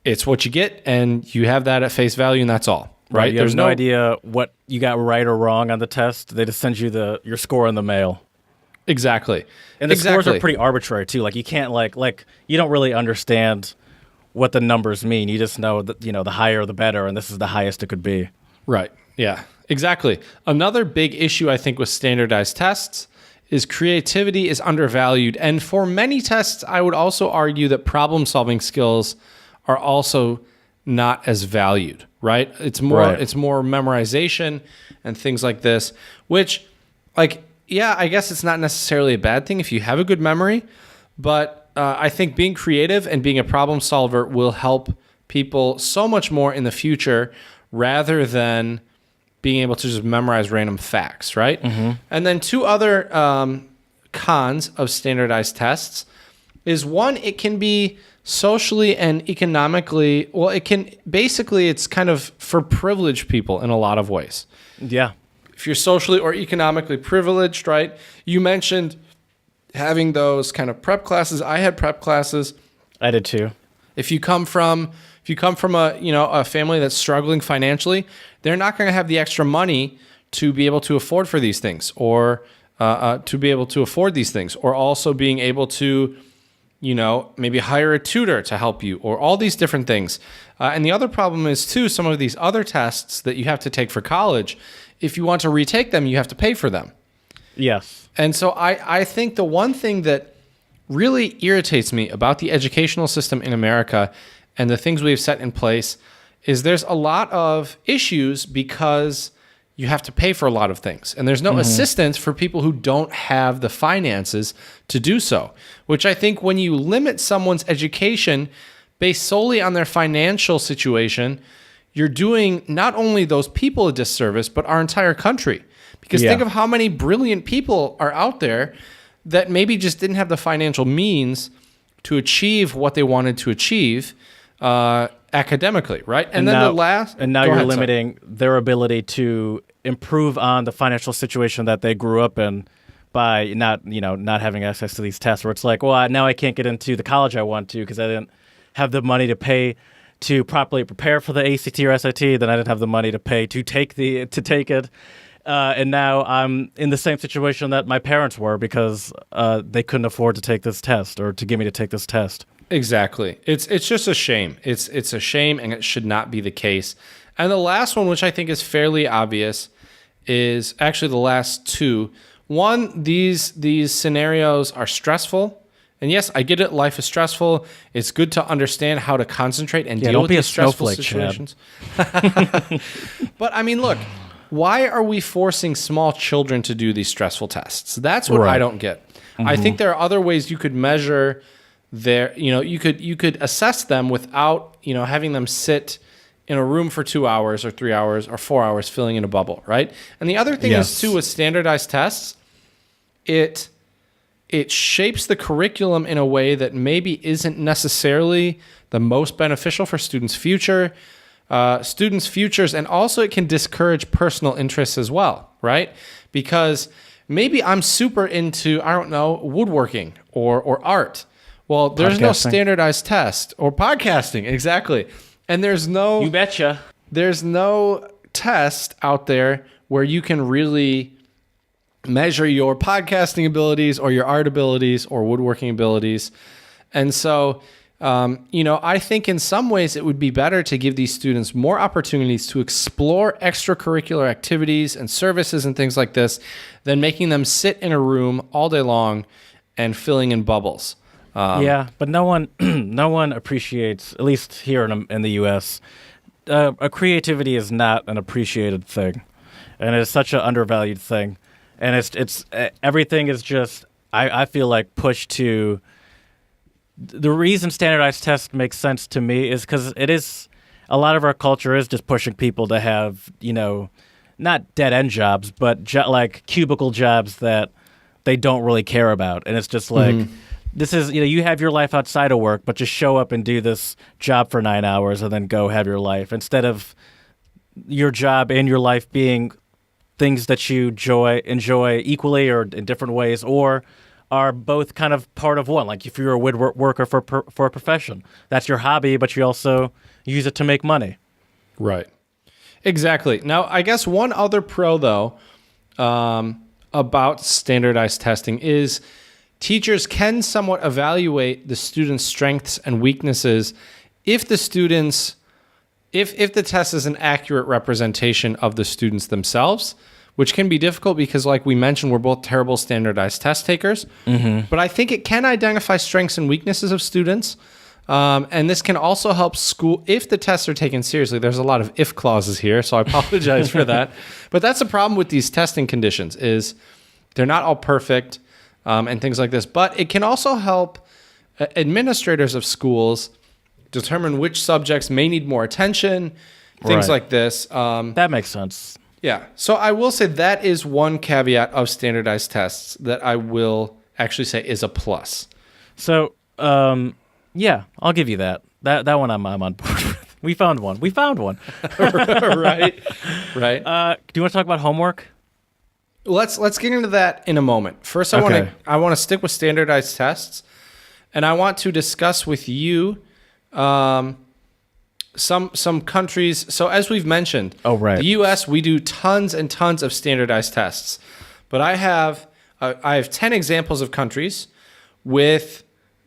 it's what you get, and you have that at face value, and that's all, right? There's no idea what you got right or wrong on the test. They just send you your score in the mail. Exactly. And the scores are pretty arbitrary, too. Like, you can't, you don't really understand what the numbers mean. You just know that, the higher the better, and this is the highest it could be. Right. Yeah, exactly. Another big issue, I think, with standardized tests is creativity is undervalued. And for many tests, I would also argue that problem-solving skills are also not as valued, right? It's more memorization and things like this, which, I guess it's not necessarily a bad thing if you have a good memory, but I think being creative and being a problem solver will help people so much more in the future rather than being able to just memorize random facts, right? And then two other cons of standardized tests is one, it can be socially and economically, it's kind of for privileged people in a lot of ways. Yeah. If you're socially or economically privileged, right? You mentioned having those kind of prep classes. I had prep classes. I did too. If you come from a family that's struggling financially, they're not going to have the extra money to be able to afford for these things, or to be able to afford these things, or also being able to, maybe hire a tutor to help you, or all these different things. And the other problem is too, some of these other tests that you have to take for college, if you want to retake them, you have to pay for them. Yes. And so I think the one thing that really irritates me about the educational system in America and the things we've set in place is there's a lot of issues because you have to pay for a lot of things. And there's no assistance for people who don't have the finances to do so, which I think when you limit someone's education based solely on their financial situation, you're doing not only those people a disservice, but our entire country. Because think of how many brilliant people are out there that maybe just didn't have the financial means to achieve what they wanted to achieve academically, right? And then now you're limiting their ability to improve on the financial situation that they grew up in by not having access to these tests. Where it's like, well, now I can't get into the college I want to because I didn't have the money to pay to properly prepare for the ACT or SAT. Then I didn't have the money to pay to take it. And now I'm in the same situation that my parents were because they couldn't afford to take this test or to get me to take this test. Exactly. It's just a shame. It's a shame, and it should not be the case. And the last one, which I think is fairly obvious, is actually the last two. One, these scenarios are stressful. And yes, I get it. Life is stressful. It's good to understand how to concentrate and deal with these stressful situations. But I mean, look, why are we forcing small children to do these stressful tests? That's what I don't get. I think there are other ways you could measure you could assess them without, having them sit in a room for 2 hours or 3 hours or 4 hours filling in a bubble, right? And the other thing is too, with standardized tests, it shapes the curriculum in a way that maybe isn't necessarily the most beneficial for students' futures, and also it can discourage personal interests as well, right? Because maybe I'm super into, I don't know, woodworking or art. Well, there's no standardized test, or podcasting, exactly. And You betcha. there's no test out there where you can really measure your podcasting abilities or your art abilities or woodworking abilities. And so, I think in some ways it would be better to give these students more opportunities to explore extracurricular activities and services and things like this than making them sit in a room all day long and filling in bubbles. But no one appreciates, at least here in the U.S., a creativity is not an appreciated thing, and it's such an undervalued thing, and it's everything is just I feel like pushed to. The reason standardized tests make sense to me is because it is a lot of our culture is just pushing people to have not dead end jobs, but like cubicle jobs that they don't really care about, and it's just like. Mm-hmm. This is, you have your life outside of work, but just show up and do this job for 9 hours and then go have your life, instead of your job and your life being things that you enjoy equally or in different ways, or are both kind of part of one. Like if you're a woodworker for a profession, that's your hobby, but you also use it to make money. Right. Exactly. Now, I guess one other pro, though, about standardized testing is teachers can somewhat evaluate the students' strengths and weaknesses if the test is an accurate representation of the students themselves, which can be difficult because, like we mentioned, we're both terrible standardized test takers. Mm-hmm. But I think it can identify strengths and weaknesses of students. And this can also help school, if the tests are taken seriously. There's a lot of if clauses here, so I apologize for that. But that's the problem with these testing conditions, is they're not all perfect. And things like this. But it can also help administrators of schools determine which subjects may need more attention, things like this. That makes sense. Yeah. So I will say that is one caveat of standardized tests that I will actually say is a plus. So, I'll give you that. That one I'm on board with. We found one. Right. Do you want to talk about homework? Let's get into that in a moment. First, I want to stick with standardized tests, and I want to discuss with you some countries. So as we've mentioned, the U.S., we do tons and tons of standardized tests, but I have 10 examples of countries that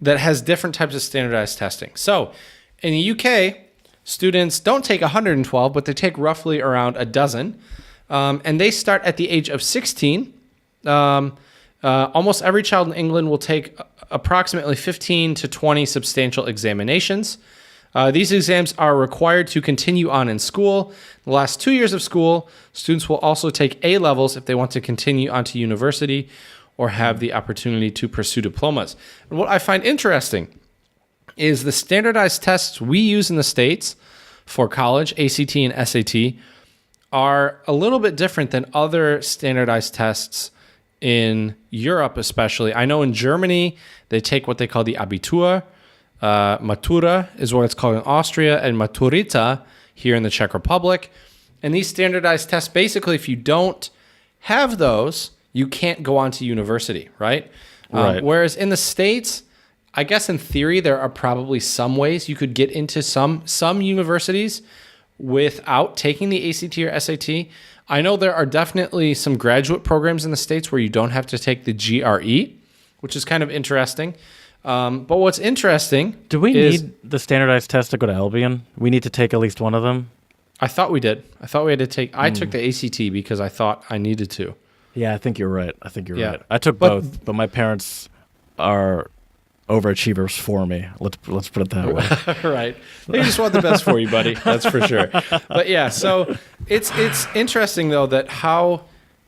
has different types of standardized testing. So in the UK, students don't take 112, but they take roughly around a dozen. And they start at the age of 16. Almost every child in England will take approximately 15 to 20 substantial examinations. These exams are required to continue on in school. The last 2 years of school, students will also take A-levels if they want to continue on to university or have the opportunity to pursue diplomas. And what I find interesting is the standardized tests we use in the States for college, ACT and SAT, are a little bit different than other standardized tests in Europe, especially. I know in Germany, they take what they call the Abitur. Matura is what it's called in Austria, and Maturita here in the Czech Republic. And these standardized tests, basically, if you don't have those, you can't go on to university, right? Whereas in the States, I guess in theory, there are probably some ways you could get into some universities without taking the ACT or SAT. I know there are definitely some graduate programs in the States where you don't have to take the GRE, which is kind of interesting. But what's interesting Do we need the standardized test to go to Albion? We need to take at least one of them? I thought we did. I thought we had to take... I took the ACT because I thought I needed to. Yeah, I think you're right. Right. I took both, but my parents are overachievers for me. Let's put it that way. Right. They just want the best for you, buddy. That's for sure. But yeah, so it's interesting though that how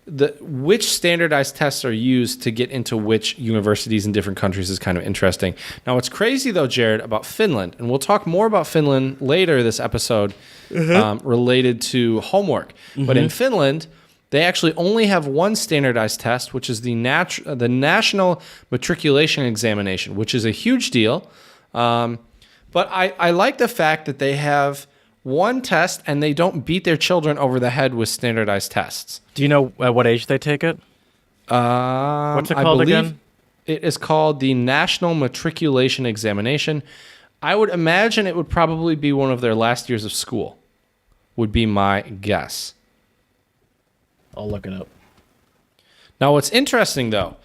which standardized tests are used to get into which universities in different countries is kind of interesting. Now, what's crazy, though, Jared, about Finland, and we'll talk more about Finland later this episode related to homework. But in Finland, they actually only have one standardized test, which is the National Matriculation Examination, which is a huge deal. But I like the fact that they have one test and they don't beat their children over the head with standardized tests. Do you know at what age they take it? What's it called again? It is called the National Matriculation Examination. I would imagine it would probably be one of their last years of school, would be my guess. I'll look it up. Now, what's interesting, though,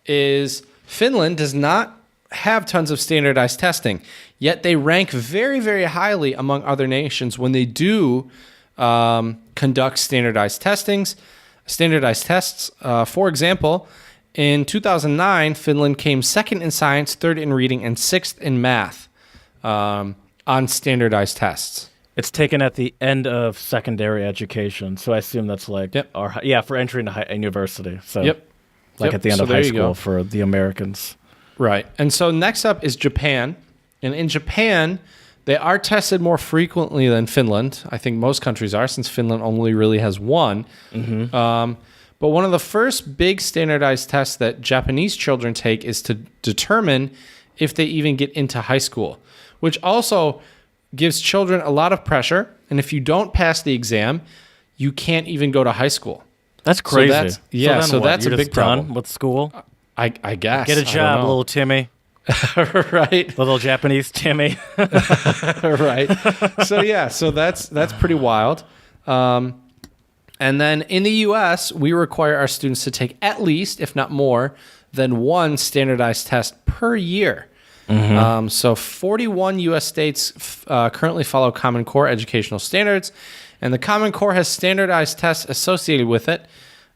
is Finland does not have tons of standardized testing, yet they rank very, very highly among other nations when they do conduct standardized tests. For example, in 2009, Finland came second in science, third in reading, and sixth in math on standardized tests. It's taken at the end of secondary education, so I assume that's like, for entry into university. So, at the end of high school for the Americans. Right. And so next up is Japan. And in Japan, they are tested more frequently than Finland. I think most countries are, since Finland only really has one. But one of the first big standardized tests that Japanese children take is to determine if they even get into high school, which also gives children a lot of pressure. And if you don't pass the exam, you can't even go to high school. That's crazy. So that's a big problem. Done with school? I guess. Get a job, little Timmy. Right. Little Japanese Timmy. Right. So that's pretty wild. And then in the U.S., we require our students to take at least, if not more, than one standardized test per year. So 41 U.S. states currently follow Common Core educational standards, and the Common Core has standardized tests associated with it.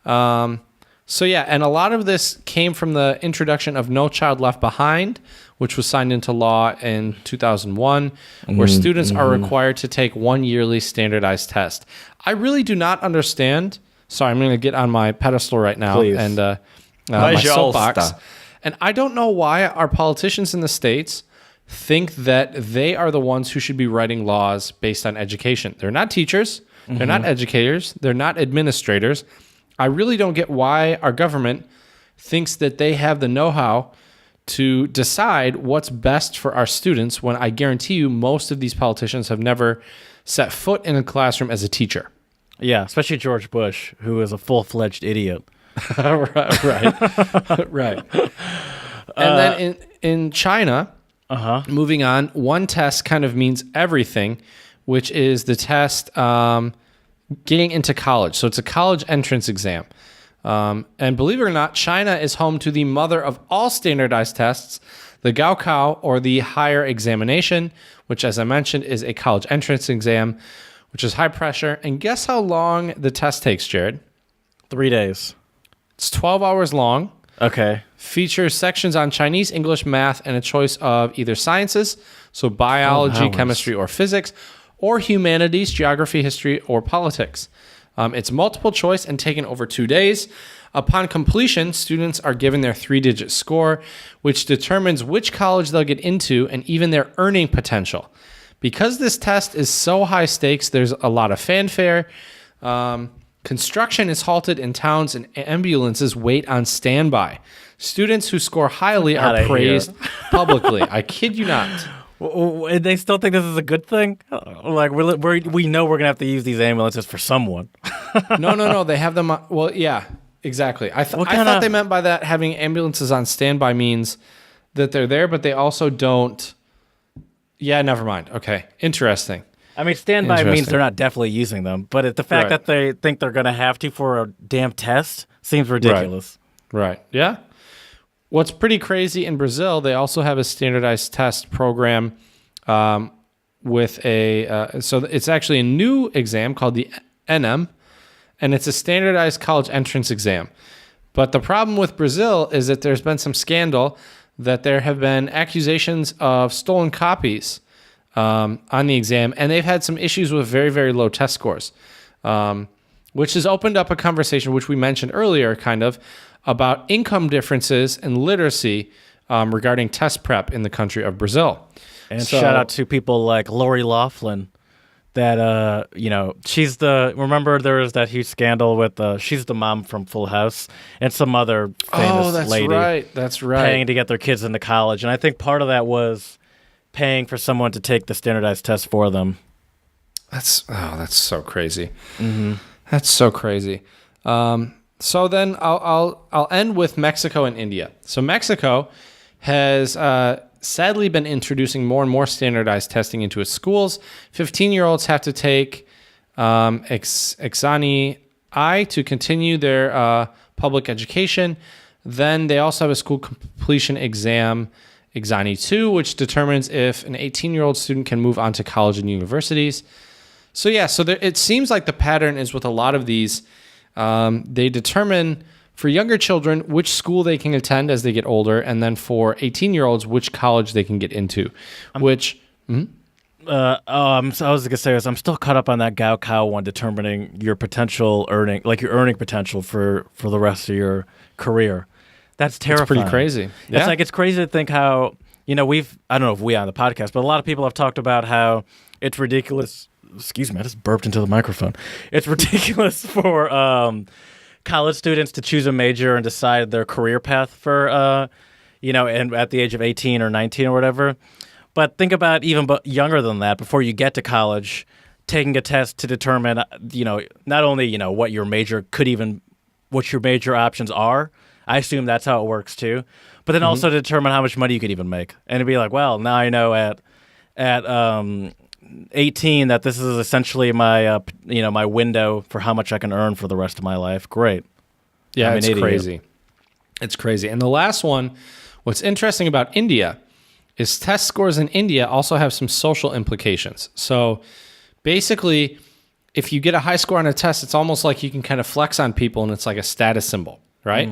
And a lot of this came from the introduction of No Child Left Behind, which was signed into law in 2001, where students are required to take one yearly standardized test. I really do not understand. Sorry, I'm going to get on my pedestal right now. Please. And my soapbox. And I don't know why our politicians in the States think that they are the ones who should be writing laws based on education. They're not teachers. They're not educators. They're not administrators. I really don't get why our government thinks that they have the know-how to decide what's best for our students when I guarantee you most of these politicians have never set foot in a classroom as a teacher. Yeah, especially George Bush, who is a full-fledged idiot. Right. And then in China, moving on, one test kind of means everything, which is the test getting into college. So it's a college entrance exam. And believe it or not, China is home to the mother of all standardized tests, the Gaokao, or the higher examination, which, as I mentioned, is a college entrance exam, which is high pressure. And guess how long the test takes, Jared? 3 days. It's 12 hours long. Okay. Features sections on Chinese, English, math, and a choice of either sciences, so biology, chemistry, or physics, or humanities, geography, history, or politics. It's multiple choice and taken over 2 days. Upon completion, students are given their 3-digit score, which determines which college they'll get into and even their earning potential. Because this test is so high stakes, there's a lot of fanfare. Construction is halted in towns and ambulances wait on standby. Students who score highly are praised publicly. I kid you not. They still think this is a good thing? Like, we know we're going to have to use these ambulances for someone. No. They have them. Well, yeah, exactly. I thought they meant by that having ambulances on standby means that they're there, but they also don't. Yeah, never mind. Okay. Interesting. I mean, standby means they're not definitely using them, but the fact that they think they're going to have to for a damn test seems ridiculous. Right. Yeah. What's pretty crazy in Brazil, they also have a standardized test program with so it's actually a new exam called the ENEM, and it's a standardized college entrance exam. But the problem with Brazil is that there's been some scandal that there have been accusations of stolen copies on the exam, and they've had some issues with very, very low test scores. which has opened up a conversation, which we mentioned earlier, kind of, about income differences and literacy regarding test prep in the country of Brazil. And shout out to people like Lori Loughlin, that, remember there was that huge scandal with, she's the mom from Full House and some other famous lady. That's right. Paying to get their kids into college. And I think part of that was paying for someone to take the standardized test for them. That's so crazy. Mm-hmm. That's so crazy. So then I'll end with Mexico and India. So Mexico has sadly been introducing more and more standardized testing into its schools. 15-year-olds have to take Exani I to continue their public education. Then they also have a school completion exam, Exani 2, which determines if an 18-year-old student can move on to college and universities. So it seems like the pattern is with a lot of these, they determine for younger children which school they can attend as they get older, and then for 18-year-olds which college they can get into. I was gonna say I'm still caught up on that Gaokao one, determining your potential earning, like your earning potential for the rest of your career. That's terrifying. It's pretty crazy. Yeah. It's crazy to think how, I don't know if we on the podcast, but a lot of people have talked about how it's ridiculous. Excuse me, I just burped into the microphone. It's ridiculous for college students to choose a major and decide their career path for, and at the age of 18 or 19 or whatever. But think about even younger than that, before you get to college, taking a test to determine, not only, what your major options are. I assume that's how it works too. But then also to determine how much money you could even make. And to be like, well, now I know at 18 that this is essentially my my window for how much I can earn for the rest of my life. Great. Yeah, it's crazy. It's crazy. And the last one, what's interesting about India is test scores in India also have some social implications. So basically, if you get a high score on a test, it's almost like you can kind of flex on people, and it's like a status symbol, right?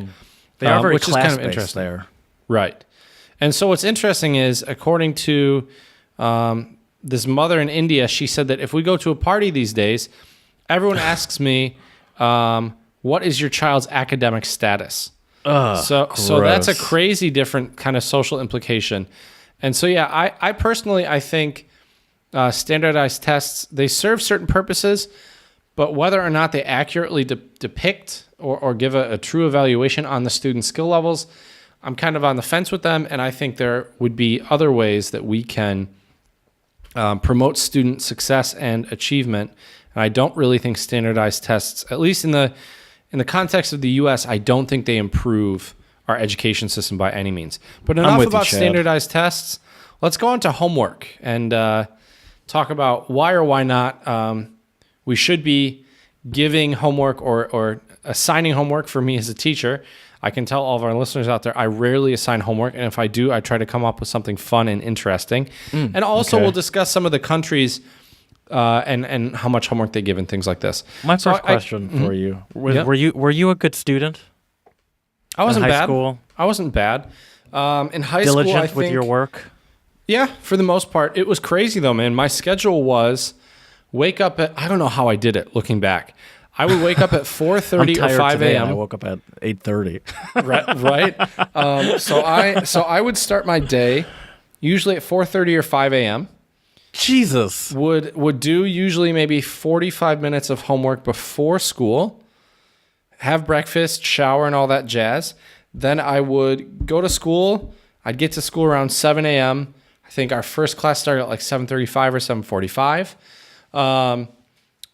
They are very which is kind of class-based interesting there. Right. And so what's interesting is, according to this mother in India, she said that if we go to a party these days, everyone asks me, what is your child's academic status? So that's a crazy different kind of social implication. And so, yeah, I personally, I think standardized tests, they serve certain purposes, but whether or not they accurately depict or give a true evaluation on the student's skill levels, I'm kind of on the fence with them. And I think there would be other ways that we can promote student success and achievement. And I don't really think standardized tests, at least in the context of the U.S., I don't think they improve our education system by any means. But enough about standardized tests. Let's go on to homework and talk about why or why not we should be giving homework or assigning homework. For me as a teacher, I can tell all of our listeners out there, I rarely assign homework. And if I do, I try to come up with something fun and interesting. And also we'll discuss some of the countries and how much homework they give and things like this. My first question for you, were you a good student? I wasn't bad. High school? I wasn't bad. In high school, I think, with your work? Yeah, for the most part. It was crazy though, man. My schedule was wake up at, I don't know how I did it looking back. I would wake up at 4:30 or 5 a.m. I woke up at 8:30. Right. So I would start my day usually at 4:30 or 5 a.m. Jesus. Would do usually maybe 45 minutes of homework before school, have breakfast, shower, and all that jazz. Then I would go to school. I'd get to school around 7 a.m. I think our first class started at like 7:35 or 7:45.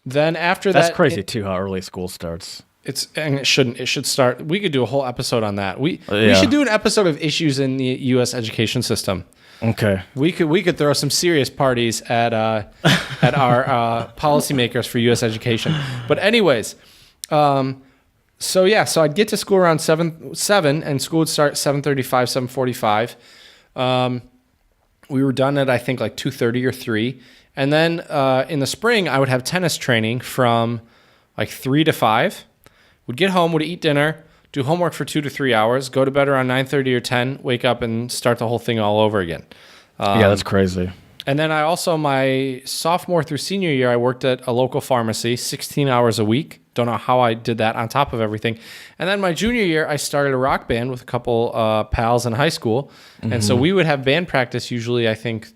Then after that, that's crazy too. How early school starts. It shouldn't. It should start. We could do a whole episode on that. We should do an episode of issues in the U.S. education system. Okay. We could throw some serious parties at our policymakers for U.S. education. But anyways, so I'd get to school around 7 and school would start 7:35, 7:45. We were done at I think like 2:30 or 3. And then in the spring, I would have tennis training from like 3 to 5. Would get home, would eat dinner, do homework for 2 to 3 hours, go to bed around 9:30 or 10, wake up and start the whole thing all over again. Yeah, that's crazy. And then I also, my sophomore through senior year, I worked at a local pharmacy, 16 hours a week. Don't know how I did that on top of everything. And then my junior year, I started a rock band with a couple pals in high school. And so we would have band practice usually, I think,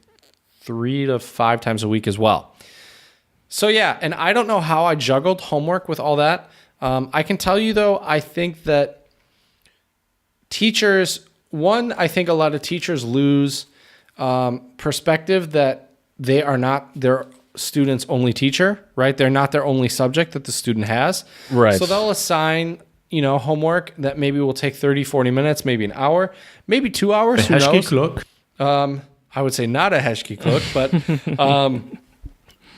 3 to 5 times a week as well. So yeah, and I don't know how I juggled homework with all that. I can tell you though, I think that teachers, I think a lot of teachers lose perspective that they are not their student's only teacher, right? They're not their only subject that the student has. Right. So they'll assign, homework that maybe will take 30, 40 minutes, maybe an hour, maybe 2 hours. Who knows? I would say not a heshki kluk, but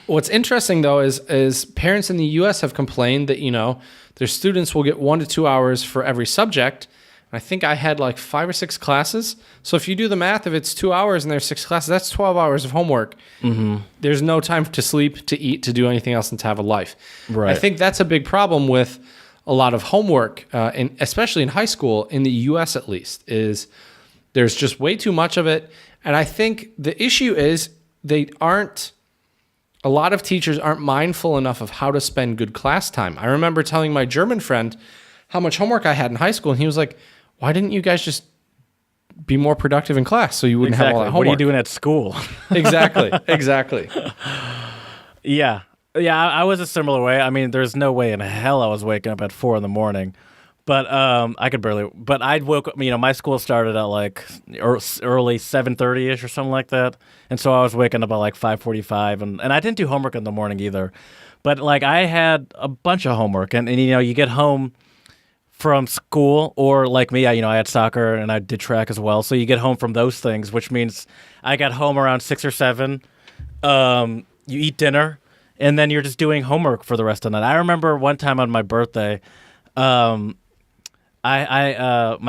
what's interesting though is parents in the U.S. have complained that, their students will get 1 to 2 hours for every subject. I think I had like 5 or 6 classes. So if you do the math, if it's 2 hours and there's 6 classes, that's 12 hours of homework. Mm-hmm. There's no time to sleep, to eat, to do anything else, and to have a life. Right. I think that's a big problem with a lot of homework, and especially in high school, in the U.S. at least, is there's just way too much of it. And I think the issue is a lot of teachers aren't mindful enough of how to spend good class time. I remember telling my German friend how much homework I had in high school, and he was like, why didn't you guys just be more productive in class so you wouldn't have all that homework? What are you doing at school? Exactly. Yeah. I was a similar way. I mean, there's no way in hell I was waking up at 4 a.m, but I could barely. But I'd woke up. My school started at like early 7:30ish or something like that, and so I was waking up at like 5:45, and I didn't do homework in the morning either. But like I had a bunch of homework, and you get home from school, or like me, I had soccer and I did track as well. So you get home from those things, which means I got home around 6 or 7. You eat dinner, and then you're just doing homework for the rest of the night. I remember one time on my birthday, my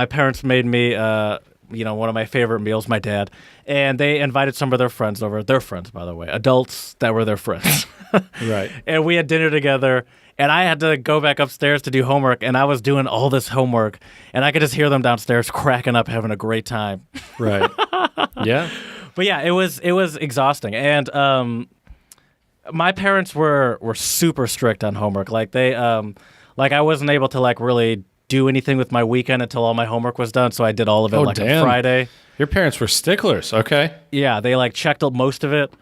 parents made me, one of my favorite meals, my dad, and they invited some of their friends over. Their friends, by the way, adults that were their friends. Right. And we had dinner together. And I had to go back upstairs to do homework, and I was doing all this homework, and I could just hear them downstairs cracking up, having a great time. Right. Yeah. But yeah, it was exhausting. And my parents were super strict on homework. Like they I wasn't able to like really do anything with my weekend until all my homework was done, so I did all of it on Friday. Your parents were sticklers, okay? Yeah, they like checked up most of it.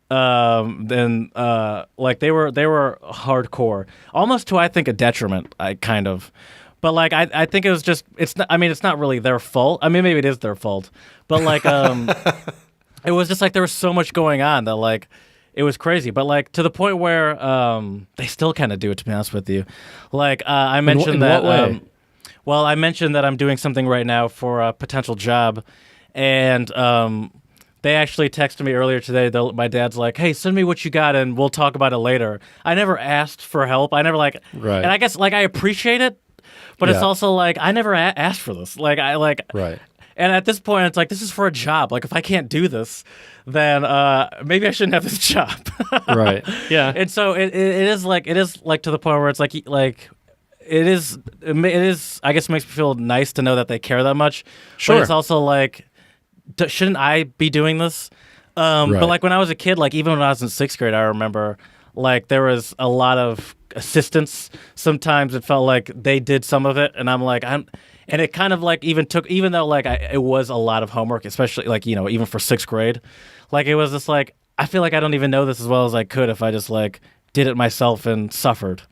Then like they were hardcore, almost to I think a detriment. But like I think it was just it's not really their fault. I mean, maybe it is their fault, but like it was just like there was so much going on that like it was crazy. But like to the point where they still kind of do it, to be honest with you. Like I mentioned in what way? I mentioned that I'm doing something right now for a potential job, and they actually texted me earlier today. My dad's like, "Hey, send me what you got, and we'll talk about it later." I never asked for help. I never right. And I guess like I appreciate it, but it's also like I never asked for this. Like right. And at this point, it's like this is for a job. Like if I can't do this, then maybe I shouldn't have this job. Right. Yeah. And so it is like to the point where it's like it is. I guess it makes me feel nice to know that they care that much. Sure. But it's also like, shouldn't I be doing this? Right. But like when I was a kid, like even when I was in 6th grade, I remember like there was a lot of assistance. Sometimes it felt like they did some of it, and I'm like and it kind of like even though like it was a lot of homework, especially like even for 6th grade, like it was just like I feel like I don't even know this as well as I could if I just like did it myself and suffered.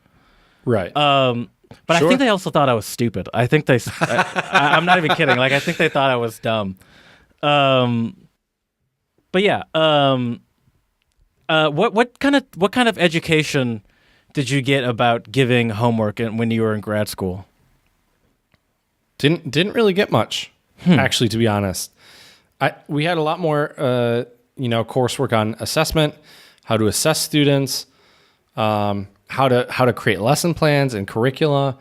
Right. But sure. I think they also thought I was stupid. I think I'm not even kidding. Like I think they thought I was dumb. But yeah, what kind of education did you get about giving homework when you were in grad school? Didn't really get much, actually, to be honest. We had a lot more, coursework on assessment, how to assess students, how to create lesson plans and curricula,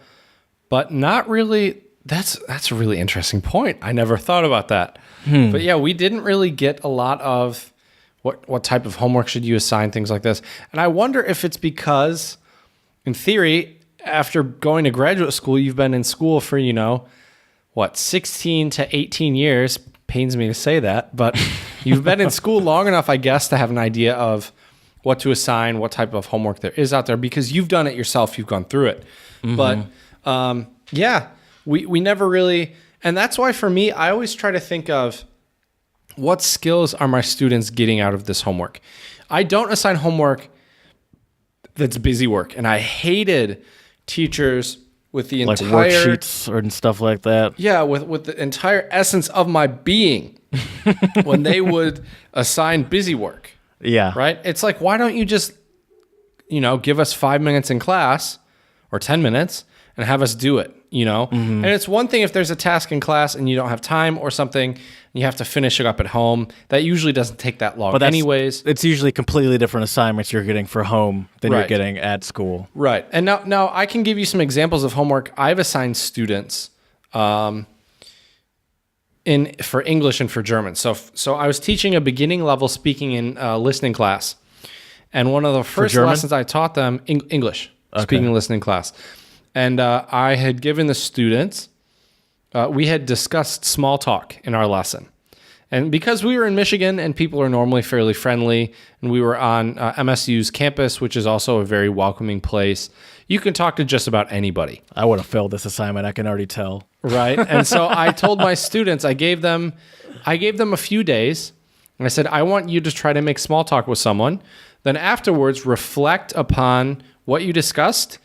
but not really. That's a really interesting point. I never thought about that. But yeah, we didn't really get a lot of what type of homework should you assign, things like this. And I wonder if it's because, in theory, after going to graduate school, you've been in school for, 16 to 18 years. Pains me to say that, but You've been in school long enough, I guess, to have an idea of what to assign, what type of homework there is out there, because you've done it yourself. You've gone through it. But yeah, we never really, and that's why for me, I always try to think of what skills are my students getting out of this homework. I don't assign homework that's busy work, and I hated teachers with the Like entire worksheets or and stuff like that. yeah, with the entire essence of my being when they would assign busy work. Yeah. Right? It's like, why don't you just, give us 5 minutes in class or 10 minutes and have us do it, And it's one thing if there's a task in class and you don't have time or something, and you have to finish it up at home. That usually doesn't take that long. But anyways. It's usually completely different assignments you're getting for home than you're Right. getting at school. Right. And now I can give you some examples of homework I've assigned students for English and for German. So I was teaching a beginning level speaking and listening class. And one of the first German? lessons I taught them, English, speaking and listening class. And I had given the students, we had discussed small talk in our lesson. And because we were in Michigan and people are normally fairly friendly, and we were on MSU's campus, which is also a very welcoming place, you can talk to just about anybody. I would have failed this assignment, I can already tell. Right. And so I told my students, I gave them a few days, and I said, I want you to try to make small talk with someone. Then afterwards, reflect upon what you discussed,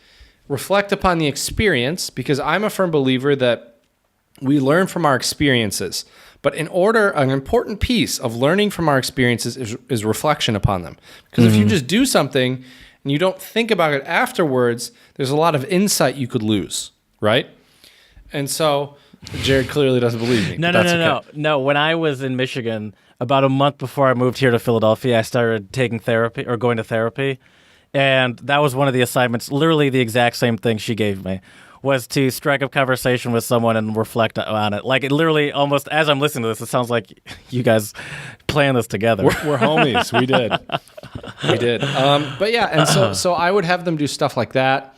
reflect upon the experience, because I'm a firm believer that we learn from our experiences. But an important piece of learning from our experiences is reflection upon them. Because if you just do something and you don't think about it afterwards, there's a lot of insight you could lose, right? And so Jared clearly doesn't believe me. No. When I was in Michigan, about a month before I moved here to Philadelphia, I started taking therapy or going to therapy. And that was one of the assignments, literally the exact same thing she gave me, was to strike up conversation with someone and reflect on it. Like, it literally almost, as I'm listening to this, it sounds like you guys planned this together. We're homies. We did. We did. But yeah, and so I would have them do stuff like that.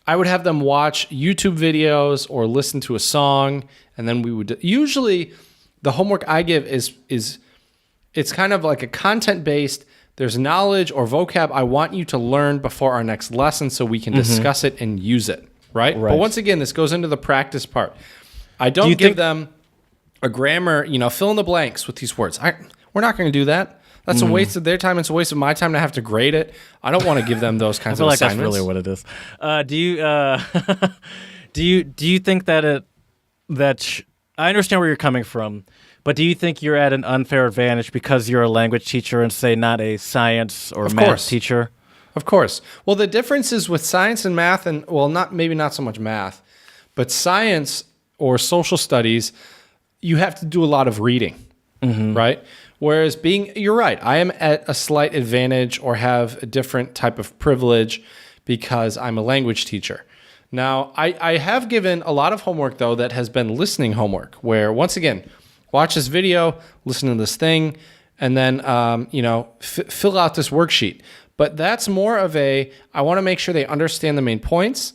I would have them watch YouTube videos or listen to a song, and then we would usually the homework I give is it's kind of like a content-based. There's knowledge or vocab I want you to learn before our next lesson so we can discuss it and use it, right? But once again, this goes into the practice part. I don't give them a grammar, fill in the blanks with these words. We're not going to do that. That's a waste of their time. It's a waste of my time to have to grade it. I don't want to give them those kinds of assignments. I feel like that's really what it is. Do you think that I understand where you're coming from, but do you think you're at an unfair advantage because you're a language teacher and, say, not a science or math teacher? Of course. Well, the difference is with science and math, and maybe not so much math, but science or social studies, you have to do a lot of reading, right? Whereas you're right, I am at a slight advantage or have a different type of privilege because I'm a language teacher. Now, I have given a lot of homework, though, that has been listening homework, where, once again, watch this video, listen to this thing, and then, fill out this worksheet. But that's more of I want to make sure they understand the main points,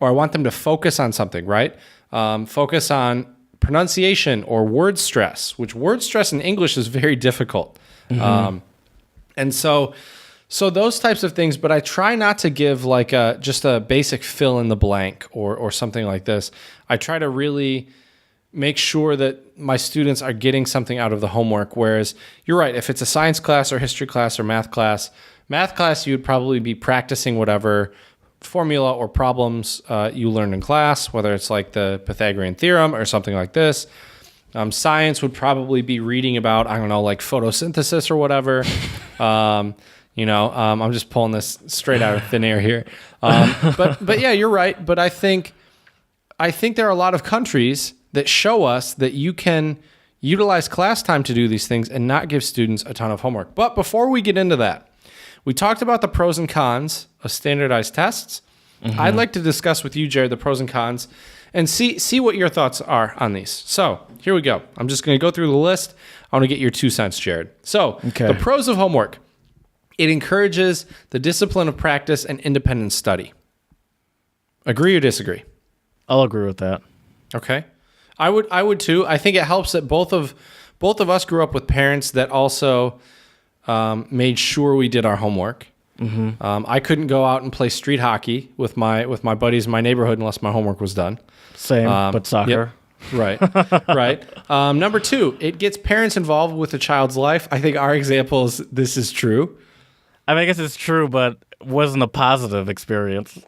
or I want them to focus on something, right? Focus on pronunciation or word stress, which word stress in English is very difficult. And so those types of things, but I try not to give like just a basic fill in the blank or something like this. I try to really make sure that my students are getting something out of the homework. Whereas you're right, if it's a science class or history class or math class, you would probably be practicing whatever formula or problems you learned in class, whether it's like the Pythagorean theorem or something like this. Science would probably be reading about, I don't know, like photosynthesis or whatever. I'm just pulling this straight out of thin air here. But yeah, you're right. But I think there are a lot of countries that show us that you can utilize class time to do these things and not give students a ton of homework. But before we get into that, we talked about the pros and cons of standardized tests. I'd like to discuss with you, Jared, the pros and cons and see what your thoughts are on these. So here we go. I'm just going to go through the list. I want to get your 2 cents, Jared. So The pros of homework. It encourages the discipline of practice and independent study. Agree or disagree? I'll agree with that. Okay. I would too. I think it helps that both of both of us grew up with parents that also made sure we did our homework. I couldn't go out and play street hockey with my buddies in my neighborhood unless my homework was done. Same, but soccer. Yep. Right. Number 2, it gets parents involved with the child's life. I think our examples, this is true. I mean, I guess it's true, but wasn't a positive experience.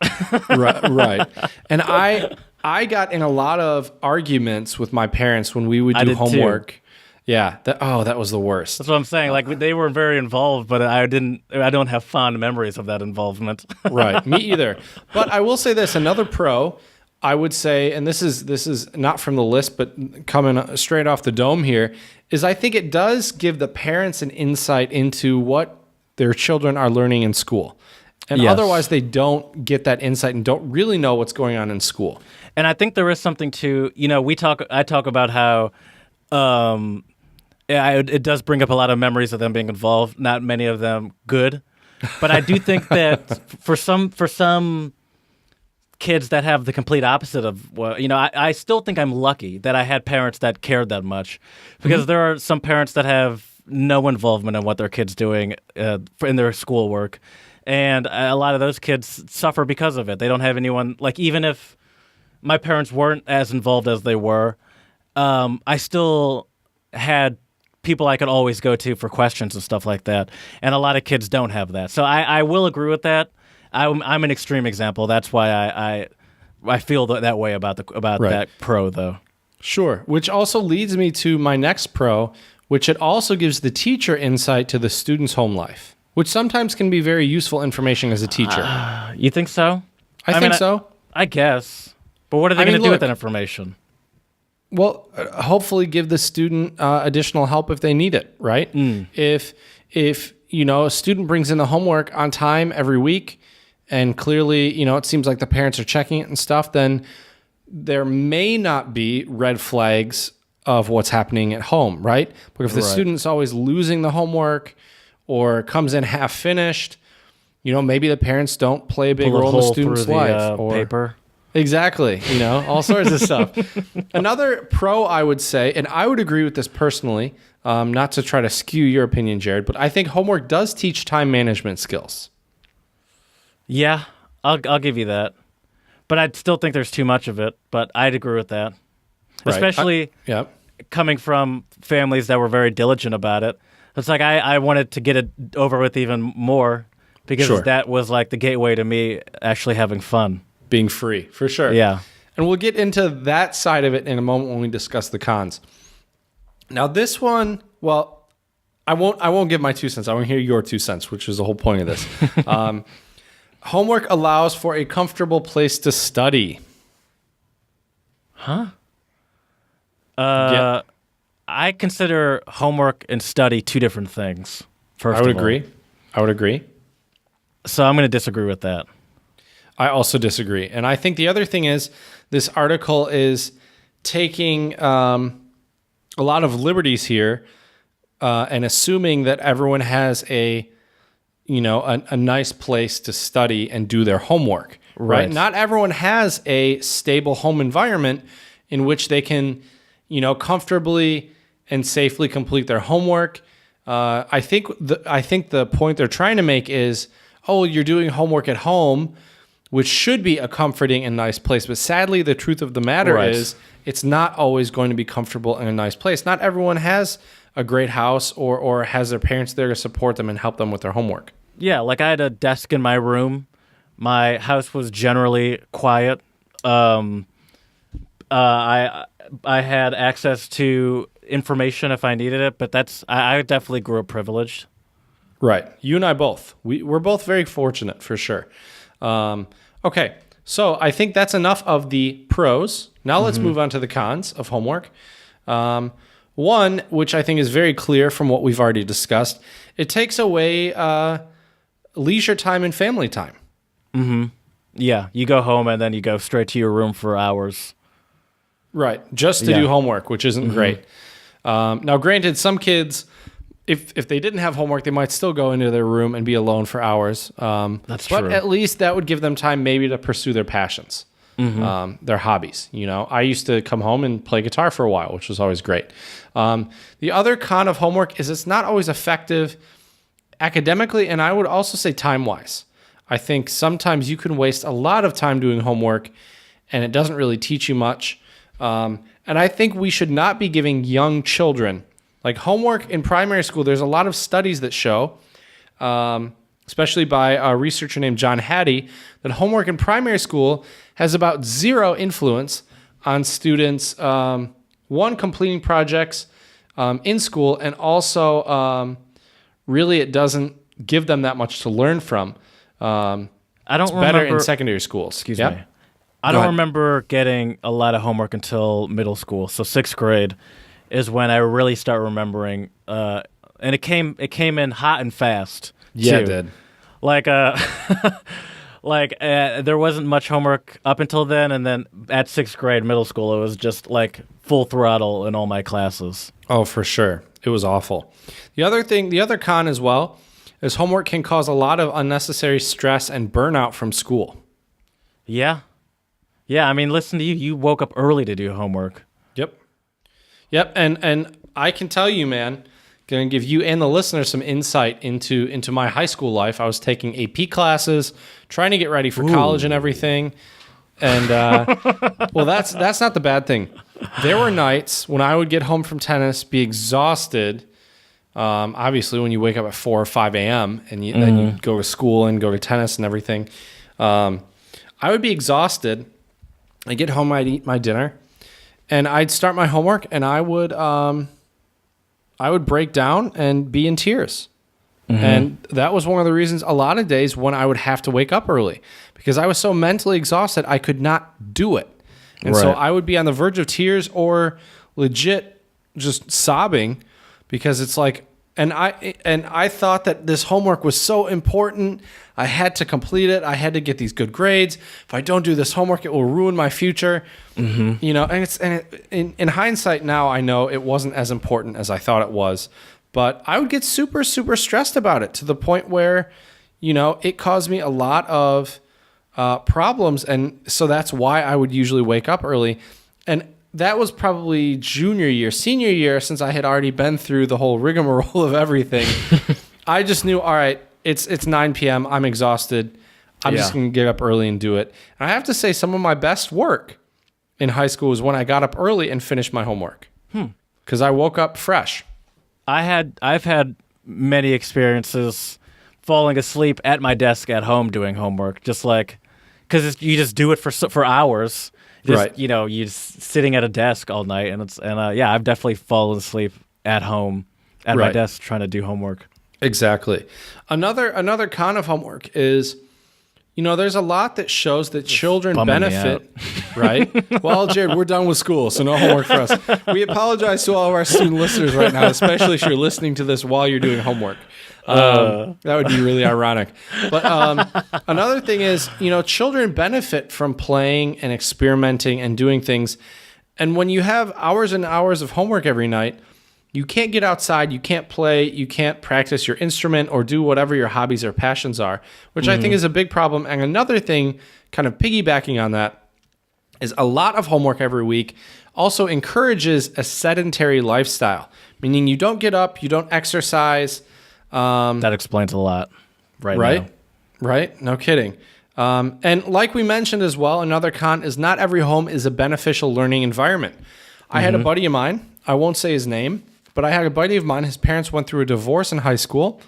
Right. And I got in a lot of arguments with my parents when we would do homework. Too. Yeah. That was the worst. That's what I'm saying. Like, they were very involved, but I don't have fond memories of that involvement. Right. Me either. But I will say this, another pro, I would say, and this is not from the list, but coming straight off the dome here, is I think it does give the parents an insight into what their children are learning in school. And otherwise they don't get that insight and don't really know what's going on in school. And I think there is something to, I talk about how it does bring up a lot of memories of them being involved, not many of them good. But I do think that for some kids that have the complete opposite of, I still think I'm lucky that I had parents that cared that much, because there are some parents that have no involvement in what their kids doing in their schoolwork, and a lot of those kids suffer because of it. They don't have anyone, like, even if my parents weren't as involved as they were, I still had people I could always go to for questions and stuff like that, and a lot of kids don't have that. So I will agree with that. I'm an extreme example. That's why I feel that way about that pro, though. Sure. Which also leads me to my next pro, which it also gives the teacher insight to the student's home life, which sometimes can be very useful information as a teacher. You think so? I think so. I guess. But what are they going to do with that information? Well, hopefully give the student additional help if they need it, right? If a student brings in the homework on time every week, and clearly, it seems like the parents are checking it and stuff, then there may not be red flags of what's happening at home, right? But if the student's always losing the homework or comes in half finished, maybe the parents don't play a big role in the student's life. Or paper. Exactly. All sorts of stuff. Another pro, I would say, and I would agree with this personally, not to try to skew your opinion, Jared, but I think homework does teach time management skills. Yeah, I'll give you that. But I still think there's too much of it, but I'd agree with that. Right. Especially coming from families that were very diligent about it. It's like I wanted to get it over with even more, because that was like the gateway to me actually having fun. Being free, for sure. Yeah. And we'll get into that side of it in a moment when we discuss the cons. Now this one, well, I won't give my 2 cents. I want to hear your 2 cents, which is the whole point of this. Homework allows for a comfortable place to study. Huh? I consider homework and study two different things. I would agree. So I'm going to disagree with that. I also disagree. And I think the other thing is this article is taking a lot of liberties here and assuming that everyone has a nice place to study and do their homework, right? Not everyone has a stable home environment in which they can, comfortably and safely complete their homework. I think the point they're trying to make is, you're doing homework at home, which should be a comforting and nice place. But sadly, the truth of the matter is it's not always going to be comfortable in a nice place. Not everyone has a great house or has their parents there to support them and help them with their homework. Yeah, like I had a desk in my room. My house was generally quiet. I had access to information if I needed it, but I definitely grew up privileged. Right. You and I both. We're both very fortunate, for sure. Okay, so I think that's enough of the pros. Now let's move on to the cons of homework. One, which I think is very clear from what we've already discussed, it takes away leisure time and family time. Mm-hmm. Yeah, you go home and then you go straight to your room for hours. Right, just to do homework, which isn't great. Now, granted, some kids, if they didn't have homework, they might still go into their room and be alone for hours. That's true. But at least that would give them time maybe to pursue their passions. their hobbies. You know, I used to come home and play guitar for a while, which was always great. The other con of homework is it's not always effective academically, and I would also say time-wise. I think sometimes you can waste a lot of time doing homework, and it doesn't really teach you much. And I think we should not be giving young children, like homework in primary school. There's a lot of studies that show, especially by a researcher named John Hattie, that homework in primary school has about zero influence on students, one, completing projects in school, and also really it doesn't give them that much to learn from. I don't it's better in secondary schools. Excuse me. I don't remember getting a lot of homework until middle school. So 6th grade is when I really start remembering, and it came in hot and fast. Yeah, too. it did. There wasn't much homework up until then, and then at 6th grade, middle school, it was just like full throttle in all my classes. Oh, for sure. It was awful. The other con as well, is homework can cause a lot of unnecessary stress and burnout from school. Yeah. Yeah, I mean, listen to you. You woke up early to do homework. Yep, and I can tell you, man, going to give you and the listener some insight into my high school life. I was taking AP classes, trying to get ready for college and everything. And, well, that's not the bad thing. There were nights when I would get home from tennis, be exhausted. Obviously, when you wake up at 4 or 5 a.m. and then you go to school and go to tennis and everything, I would be exhausted. I'd get home, I'd eat my dinner, and I'd start my homework, and I would break down and be in tears. And that was one of the reasons a lot of days when I would have to wake up early, because I was so mentally exhausted, I could not do it. And so I would be on the verge of tears or legit just sobbing, because it's like, and I thought that this homework was so important. I had to complete it. I had to get these good grades. If I don't do this homework, it will ruin my future. You know, and in hindsight now, I know it wasn't as important as I thought it was, but I would get super, super stressed about it to the point where, you know, it caused me a lot of problems. And so that's why I would usually wake up early. And that was probably junior year. Senior year, since I had already been through the whole rigmarole of everything, I just knew, all right, it's 9 p.m. I'm exhausted. I'm just going to get up early and do it. And I have to say, some of my best work in high school was when I got up early and finished my homework, because I woke up fresh. I've had many experiences falling asleep at my desk at home doing homework, just like, because you just do it for hours. Just, you know, you're just sitting at a desk all night, and I've definitely fallen asleep at home at my desk trying to do homework. Exactly. Another con of homework is, you know, there's a lot that shows that children benefit, right? Well, Jared, we're done with school, so no homework for us. We apologize to all of our student listeners right now, especially if you're listening to this while you're doing homework. That would be really ironic. But another thing is, you know, children benefit from playing and experimenting and doing things. And when you have hours and hours of homework every night, you can't get outside, you can't play, you can't practice your instrument or do whatever your hobbies or passions are, which I think is a big problem. And another thing, kind of piggybacking on that, is a lot of homework every week also encourages a sedentary lifestyle, meaning you don't get up, you don't exercise. That explains a lot right now. Right? No kidding. And like we mentioned as well, another con is not every home is a beneficial learning environment. I had a buddy of mine, I won't say his name, but I had a buddy of mine, his parents went through a divorce in high school,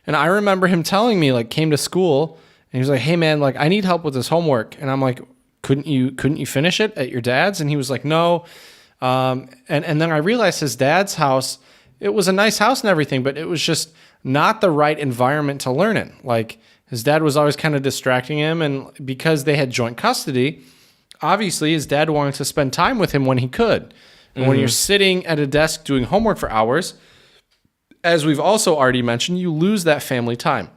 and I remember him telling me, like, came to school, and he was like, hey man, like, I need help with this homework. And I'm like, couldn't you finish it at your dad's? And he was like, no. And then I realized his dad's house, it was a nice house and everything, but it was just not the right environment to learn in. Like, his dad was always kind of distracting him, and because they had joint custody, obviously his dad wanted to spend time with him when he could. And when you're sitting at a desk doing homework for hours, as we've also already mentioned, you lose that family time.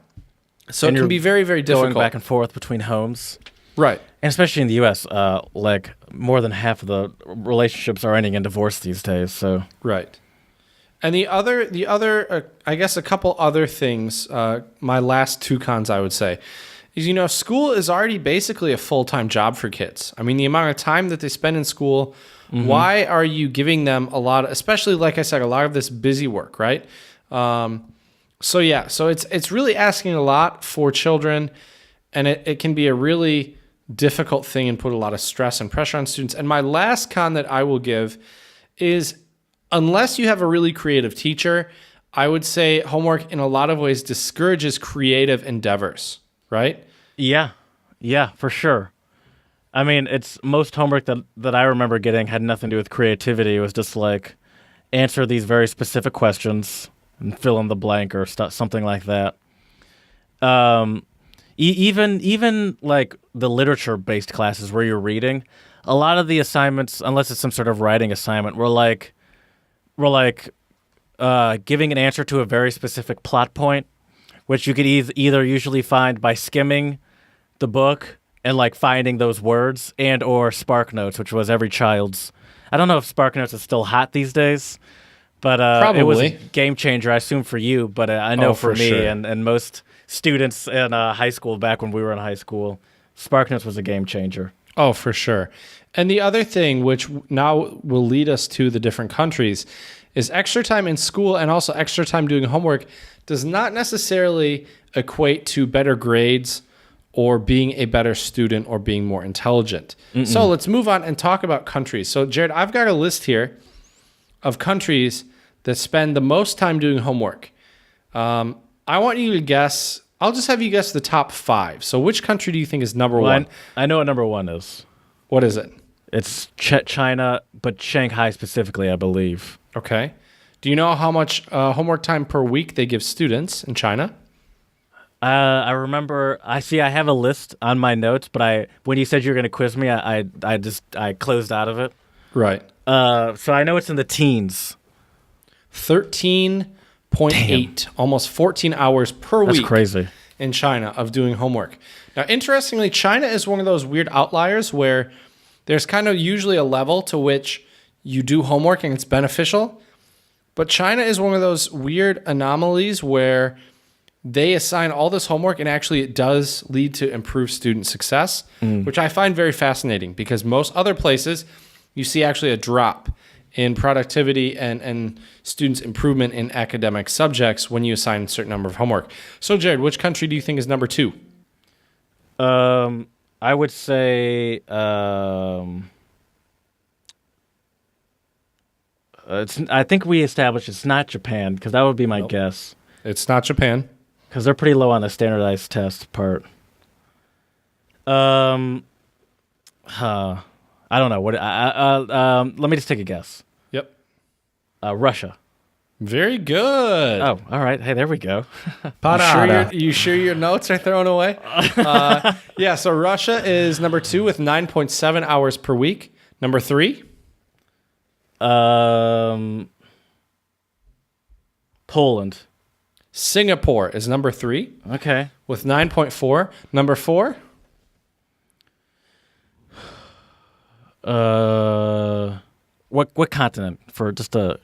So it can be very, very difficult. Going back and forth between homes. Right. And especially in the U.S., like, more than half of the relationships are ending in divorce these days. So right. And the other, I guess a couple other things, my last two cons, I would say, is, school is already basically a full-time job for kids. I mean, the amount of time that they spend in school, why are you giving them a lot of, especially, like I said, a lot of this busy work, right? So it's really asking a lot for children, and it can be a really difficult thing and put a lot of stress and pressure on students. And my last con that I will give is, unless you have a really creative teacher, I would say homework in a lot of ways discourages creative endeavors, right? Yeah, for sure. I mean, it's most homework that I remember getting had nothing to do with creativity. It was just like answer these very specific questions and fill in the blank or something like that. Even like the literature-based classes where you're reading, a lot of the assignments, unless it's some sort of writing assignment, were like giving an answer to a very specific plot point, which you could either usually find by skimming the book and like finding those words, and or Spark Notes, which was every child's. I don't know if Spark Notes is still hot these days, but it was a game changer, I assume, for you. But I know for me sure. and most students in high school, back when we were in high school, Spark Notes was a game changer. Oh, for sure. And the other thing, which now will lead us to the different countries, is extra time in school and also extra time doing homework does not necessarily equate to better grades or being a better student or being more intelligent. So let's move on and talk about countries. So Jared, I've got a list here of countries that spend the most time doing homework. I want you to guess. I'll just have you guess the top 5. So which country do you think is number one? I know what number 1 is. What is it? It's China, but Shanghai specifically, I believe. Okay. Do you know how much homework time per week they give students in China? I remember. I have a list on my notes, but when you said you were going to quiz me, I closed out of it. Right. So I know it's in the teens. 13.8, almost 14 hours per week. That's crazy. In China of doing homework. Now, interestingly, China is one of those weird outliers where there's kind of usually a level to which you do homework and it's beneficial. But China is one of those weird anomalies where they assign all this homework and actually it does lead to improved student success, which I find very fascinating because most other places you see actually a drop in productivity and students' improvement in academic subjects when you assign a certain number of homework. So, Jared, which country do you think is number 2? I would say I think we established it's not Japan, because that would be my guess. It's not Japan. Because they're pretty low on the standardized test part. I don't know. Let me just take a guess. Yep. Russia. Very good. Oh, all right. Hey, there we go. You sure your notes are thrown away? Yeah, so Russia is number 2 with 9.7 hours per week. Number 3? Poland. Singapore is number 3. Okay. With 9.4. Number 4? What continent for just a...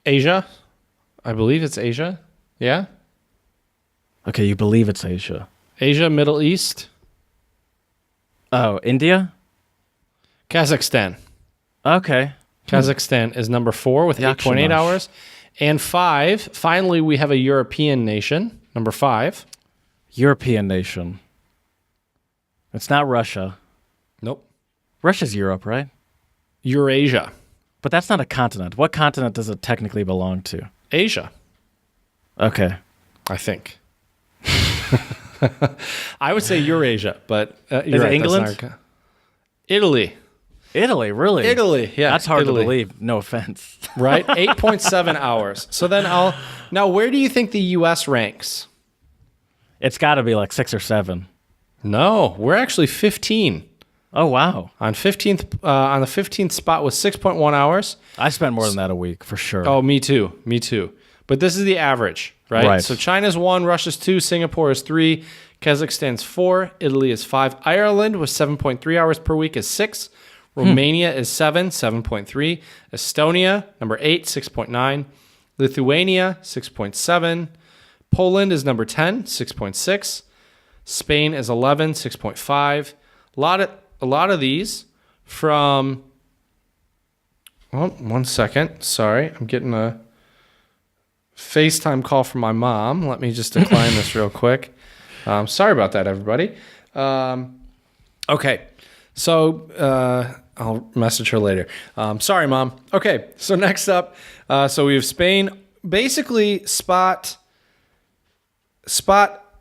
Asia. I believe it's Asia. Yeah? Okay, you believe it's Asia. Asia, Middle East. Oh, India? Kazakhstan. Okay. Kazakhstan is number 4 with 8.8 hours. And 5, finally, we have a European nation, number 5. European nation. It's not Russia. Nope. Russia's Europe, right? Eurasia. But that's not a continent. What continent does it technically belong to? Asia. Okay. I think. I would say Eurasia, but is it England? Italy. Italy, really? Italy, yeah. That's hard to believe. No offense. Right? 8.7 hours. So then now where do you think the U.S. ranks? It's got to be like 6 or 7. No, we're actually 15. Oh, wow. On the 15th spot with 6.1 hours. I spent more than that a week, for sure. Oh, me too. But this is the average, right? So China's 1, Russia's 2, Singapore is 3, Kazakhstan's 4, Italy is 5, Ireland with 7.3 hours per week is 6, Romania is 7.3, Estonia, number 8, 6.9, Lithuania, 6.7, Poland is number 10, 6.6, Spain is 11, 6.5. A lot of these from. Oh, 1 second. Sorry, I'm getting a FaceTime call from my mom. Let me just decline this real quick. Sorry about that, everybody. Okay, so I'll message her later. Sorry, Mom. Okay, so next up, so we have Spain. Basically, spot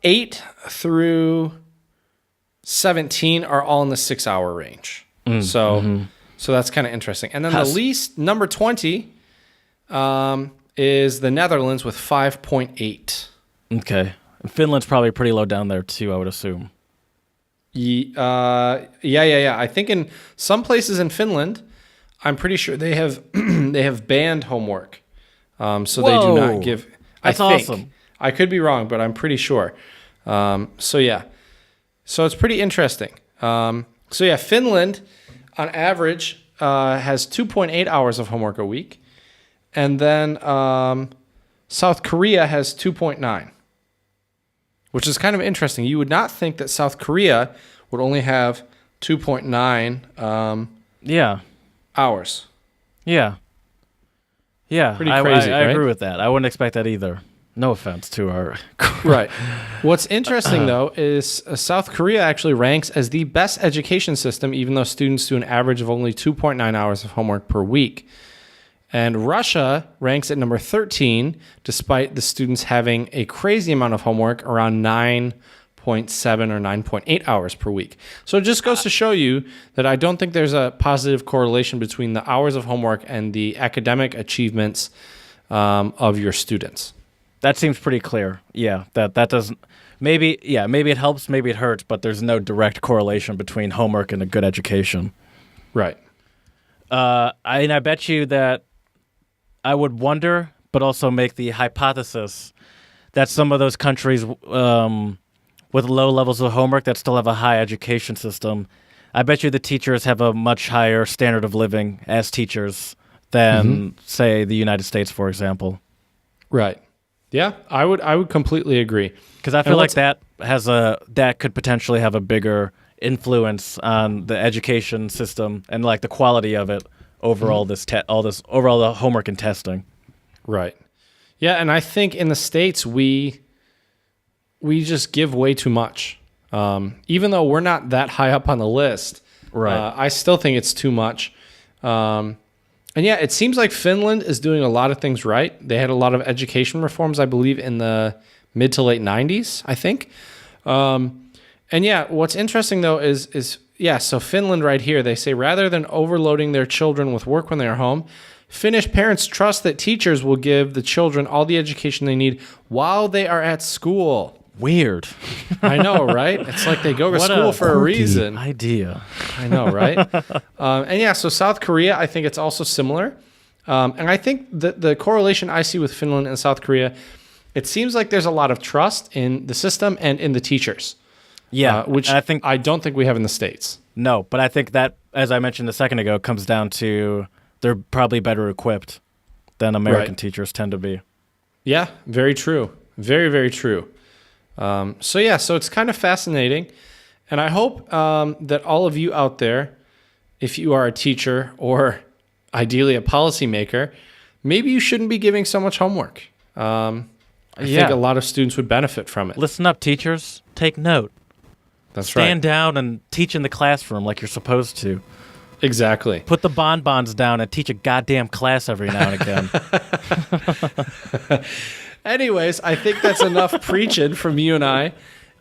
8 through 17 are all in the 6-hour range. So that's kind of interesting. And then the least, number 20, is the Netherlands with 5.8. Okay. Finland's probably pretty low down there too, I would assume. Yeah. I think in some places in Finland, I'm pretty sure they have they have banned homework. So they do not give. That's awesome. I could be wrong, but I'm pretty sure. So yeah. So it's pretty interesting. So yeah, Finland on average has 2.8 hours of homework a week. And then South Korea has 2.9, which is kind of interesting. You would not think that South Korea would only have 2.9 hours. Yeah. Pretty crazy, I right? agree with that. I wouldn't expect that either. No offense to our... Right. What's interesting, though, is South Korea actually ranks as the best education system, even though students do an average of only 2.9 hours of homework per week. And Russia ranks at number 13, despite the students having a crazy amount of homework, around 9.7 or 9.8 hours per week. So it just goes to show you that I don't think there's a positive correlation between the hours of homework and the academic achievements of your students. That seems pretty clear. Yeah, that doesn't... maybe it helps, maybe it hurts, but there's no direct correlation between homework and a good education. Right. I bet you that I would wonder, but also make the hypothesis that some of those countries with low levels of homework that still have a high education system, I bet you the teachers have a much higher standard of living as teachers than, say, the United States, for example. Right. Yeah, I would completely agree. Because I feel like that could potentially have a bigger influence on the education system and like the quality of it over all overall the homework and testing. Right. Yeah, and I think in the States we just give way too much. Even though we're not that high up on the list, right? I still think it's too much. And yeah, it seems like Finland is doing a lot of things right. They had a lot of education reforms, I believe, in the mid to late 90s, I think. And yeah, what's interesting though is so Finland right here, they say rather than overloading their children with work when they are home, Finnish parents trust that teachers will give the children all the education they need while they are at school. Weird. I know, right? It's like they go to school for a reason. Idea. I know, right? And yeah, so South Korea, I think it's also similar. And I think the correlation I see with Finland and South Korea, it seems like there's a lot of trust in the system and in the teachers. Yeah, which I don't think we have in the States. No, but I think that, as I mentioned a second ago, comes down to they're probably better equipped than American teachers tend to be. Yeah, very true. Very, very true. So it's kind of fascinating. And I hope that all of you out there, if you are a teacher or ideally a policymaker, maybe you shouldn't be giving so much homework. I think a lot of students would benefit from it. Listen up, teachers. Take note. That's right. Stand down and teach in the classroom like you're supposed to. Exactly. Put the bonbons down and teach a goddamn class every now and again. Anyways, I think that's enough preaching from you and I.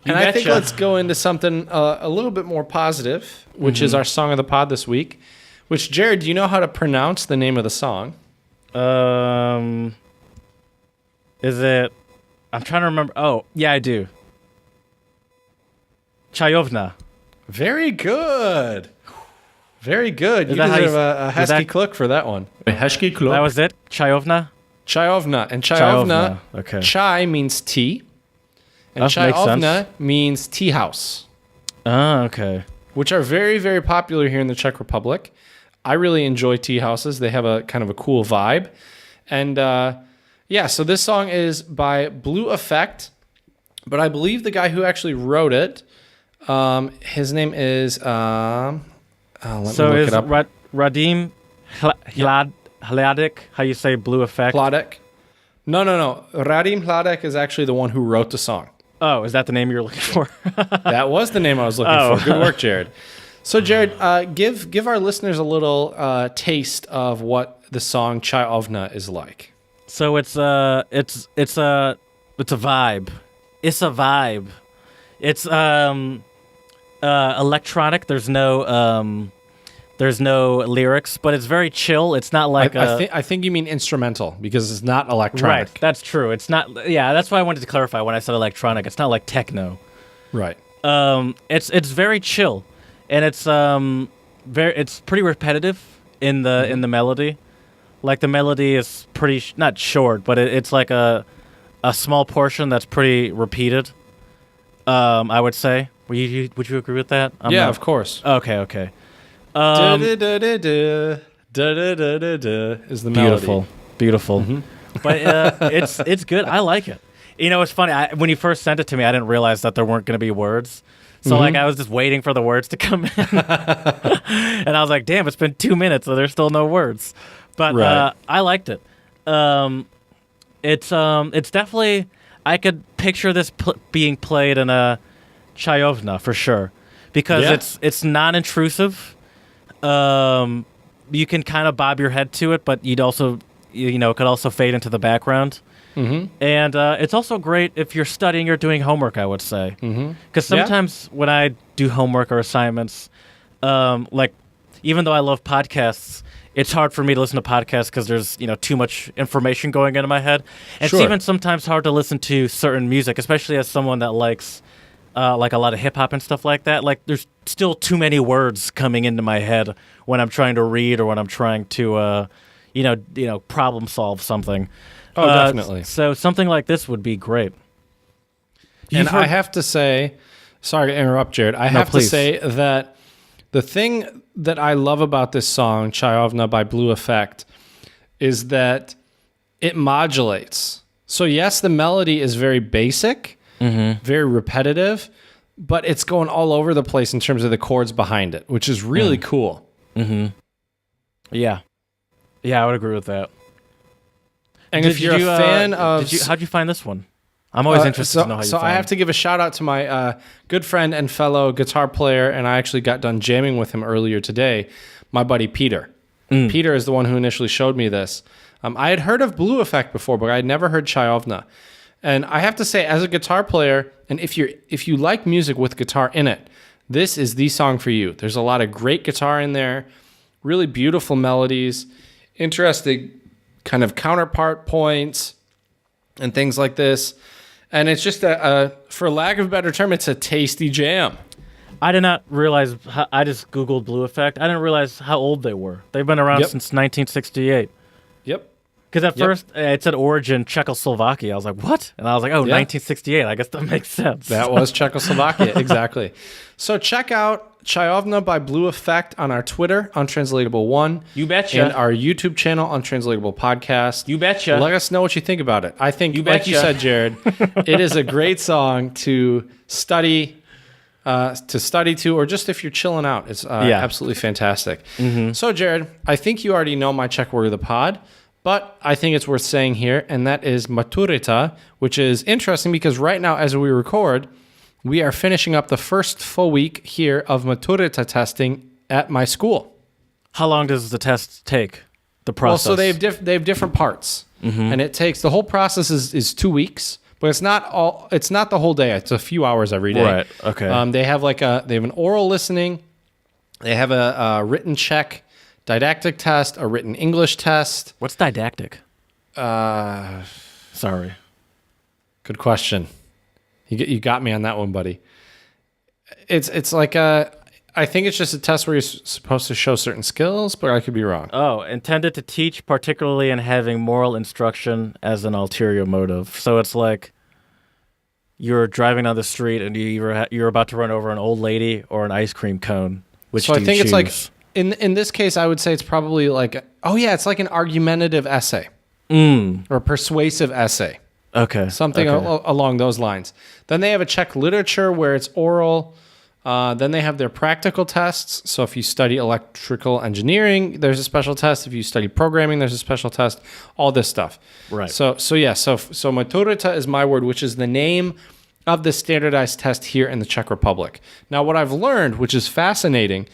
I think let's go into something a little bit more positive, which is our song of the pod this week. Which, Jared, do you know how to pronounce the name of the song? Is it... I'm trying to remember. Oh, yeah, I do. Chayovna. Very good. Very good. You deserve a Hesky Kluk for that one. A Hesky Kluk. That was it? Chayovna? Chayovna. And Chayovna, okay. Chai means tea. And Chayovna means tea house. Ah, okay. Which are very, very popular here in the Czech Republic. I really enjoy tea houses. They have a kind of a cool vibe. And so this song is by Blue Effect. But I believe the guy who actually wrote it, his name is, let me look it up. Radim Hladik, how you say Blue Effect? Hladek. No. Radim Hladek is actually the one who wrote the song. Oh, is that the name you're looking for? That was the name I was looking for. Good work, Jared. So, Jared, give our listeners a little taste of what the song Chayovna is like. So it's a vibe. It's a vibe. It's electronic. There's no lyrics, but it's very chill. It's not like I think you mean instrumental because it's not electronic. Right, that's true. It's not. Yeah, that's why I wanted to clarify when I said electronic. It's not like techno. Right. It's very chill, and it's pretty repetitive in the melody. Like the melody is pretty not short, but it's like a small portion that's pretty repeated. I would say. Would you agree with that? Of course. Okay. Is the melody. Beautiful. Mm-hmm. But it's good. I like it. You know, it's funny. When you first sent it to me, I didn't realize that there weren't going to be words. So like I was just waiting for the words to come in, and I was like, "Damn, it's been 2 minutes, so there's still no words." But right. I liked it. It's definitely, I could picture this being played in a Chayovna for sure, because it's non-intrusive. You can kind of bob your head to it, but you'd also, it could also fade into the background. Mm-hmm. And it's also great if you're studying or doing homework, I would say. Because sometimes when I do homework or assignments, like even though I love podcasts, it's hard for me to listen to podcasts because there's too much information going into my head. And It's even sometimes hard to listen to certain music, especially as someone that likes like a lot of hip hop and stuff like that. Like there's still too many words coming into my head when I'm trying to read or when I'm trying to problem solve something. Oh, definitely. So something like this would be great. I have to say, sorry to interrupt, Jared. I have to say that the thing that I love about this song, Chayovna by Blue Effect, is that it modulates. So yes, the melody is very basic, very repetitive, but it's going all over the place in terms of the chords behind it, which is really cool. Mm-hmm. Yeah, I would agree with that. And if you're a fan of... how'd you find this one? I'm always interested to know how you found it. So I have to give a shout out to my good friend and fellow guitar player, and I actually got done jamming with him earlier today, my buddy Peter. Peter is the one who initially showed me this. I had heard of Blue Effect before, but I had never heard Chayovna. And I have to say, as a guitar player, and if you like music with guitar in it, this is the song for you. There's a lot of great guitar in there, really beautiful melodies, interesting kind of counterpart points, and things like this. And it's just for lack of a better term, it's a tasty jam. I did not realize. I just Googled Blue Effect. I didn't realize how old they were. They've been around since 1968. Yep. Because at first it said origin Czechoslovakia. I was like, what? And I was like, 1968. I guess that makes sense. That was Czechoslovakia, exactly. So check out Chayovna by Blue Effect on our Twitter, Untranslatable1. You betcha. And our YouTube channel, Untranslatable Podcast. You betcha. Let us know what you think about it. I think, like you said, Jared, it is a great song to study to, or just if you're chilling out. It's absolutely fantastic. Mm-hmm. So, Jared, I think you already know my Czech word of the pod, but I think it's worth saying here, and that is maturita, which is interesting because right now, as we record, we are finishing up the first full week here of maturita testing at my school. How long does the test take? The process? Well, so they have different parts, and it takes the whole process is 2 weeks, but it's not the whole day. It's a few hours every day. Right. Okay. They have an oral listening, they have a written Czech didactic test, a written English test. What's didactic? Sorry. Good question. You got me on that one, buddy. It's like I think it's just a test where you're supposed to show certain skills, but I could be wrong. Oh, intended to teach, particularly in having moral instruction as an ulterior motive. So it's like you're driving down the street and you're about to run over an old lady or an ice cream cone. Which so do I think you it's choose? like in this case, I would say it's probably like it's like an argumentative essay or a persuasive essay. Okay. Something along those lines. Then they have a Czech literature where it's oral. Then they have their practical tests. So if you study electrical engineering, there's a special test. If you study programming, there's a special test. All this stuff. Right. So maturita is my word, which is the name of the standardized test here in the Czech Republic. Now, what I've learned, which is fascinating,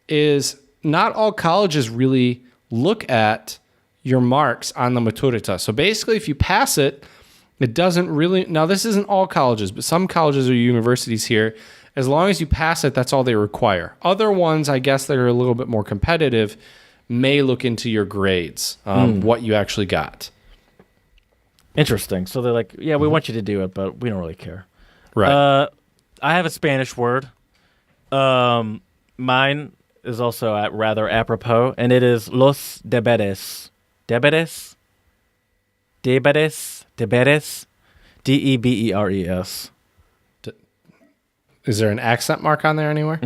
is not all colleges really look at your marks on the maturita. So basically, if you pass it, it doesn't really... Now, this isn't all colleges, but some colleges or universities here, as long as you pass it, that's all they require. Other ones, I guess, that are a little bit more competitive may look into your grades, what you actually got. Interesting. So they're like, yeah, we want you to do it, but we don't really care. Right. I have a Spanish word. Mine is also rather apropos, and it is los deberes. Deberes? Deberes? Deberes? Deberes. Is there an accent mark on there anywhere?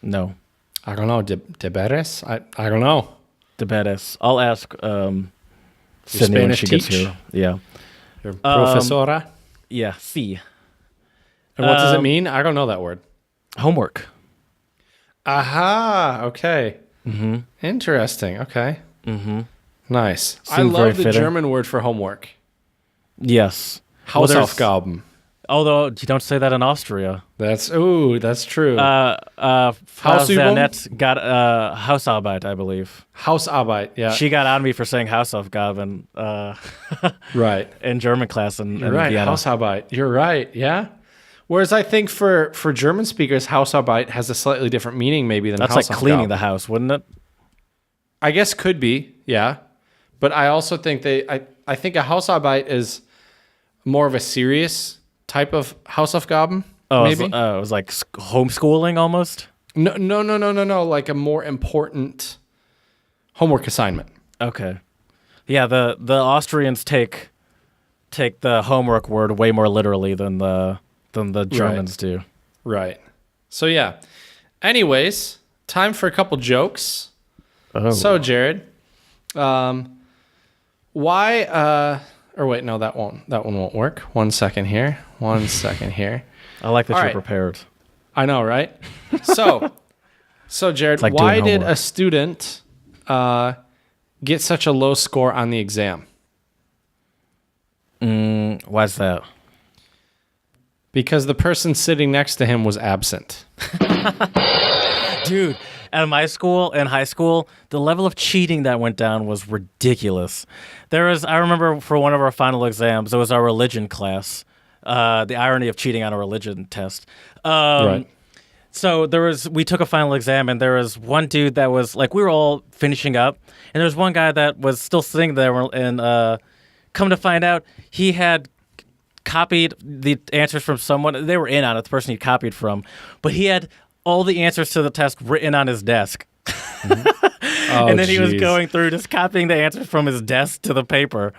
No. I don't know. Deberes? I don't know. Deberes. I'll ask Sydney when she gets here. Yeah. Your profesora? Yeah, sí. And what does it mean? I don't know that word. Homework. Aha. Okay. Mm-hmm. Interesting. Okay. Mm-hmm. Nice. Seems I love very the fitting. German word for homework. Yes. Hausaufgaben. Although you don't say that in Austria. That's true. Frau Zanette got Hausarbeit, I believe. Hausarbeit, yeah. She got on me for saying Hausaufgaben right. in German class in right. Vienna. Hausarbeit. You're right, yeah. Whereas I think for German speakers, Hausarbeit has a slightly different meaning maybe than That's Hausaufgaben. like cleaning the house, wouldn't it? I guess could be, yeah. But I also think I think a Hausarbeit is more of a serious type of Hausaufgaben, maybe? It was like homeschooling almost? No. Like a more important homework assignment. Okay. Yeah, the Austrians take the homework word way more literally than the Germans do. Right. So yeah. Anyways, time for a couple jokes. Oh. So Jared, why or wait, no, that one won't work. One second here. I like that All you're right. prepared. I know, right? So Jared, like why doing did homework. a student get such a low score on the exam? Why's that? Because the person sitting next to him was absent. Dude, at my school in high school, the level of cheating that went down was ridiculous. I remember for one of our final exams, it was our religion class. The irony of cheating on a religion test. Right. So we took a final exam, and there was one dude that was like, we were all finishing up, and there was one guy that was still sitting there, and come to find out, he had copied the answers from someone. They were in on it, the person he copied from, but he had all the answers to the test written on his desk. And then he was going through just copying the answers from his desk to the paper.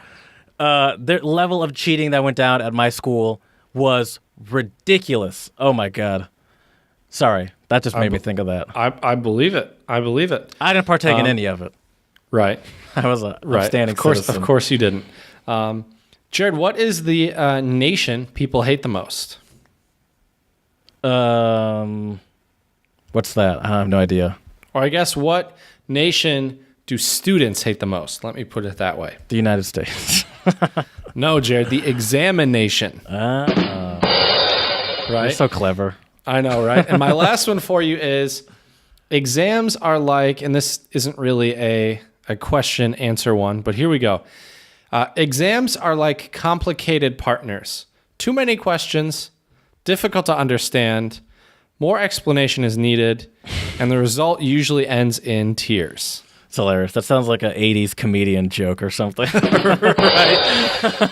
The level of cheating that went down at my school was ridiculous. Oh my God. Sorry, that just made me think of that. I believe it. I didn't partake in any of it. Right. I was a upstanding citizen. Of course you didn't. Jared, what is the nation people hate the most? What's that? I have no idea. Or I guess what nation do students hate the most? Let me put it that way. The United States. No, Jared, the examination. You're Right? so clever. I know, right? And my last one for you is exams are like, and this isn't really a question answer one, but here we go. Exams are like complicated partners. Too many questions, difficult to understand, more explanation is needed, and the result usually ends in tears. It's hilarious. That sounds like an 80s comedian joke or something. Right?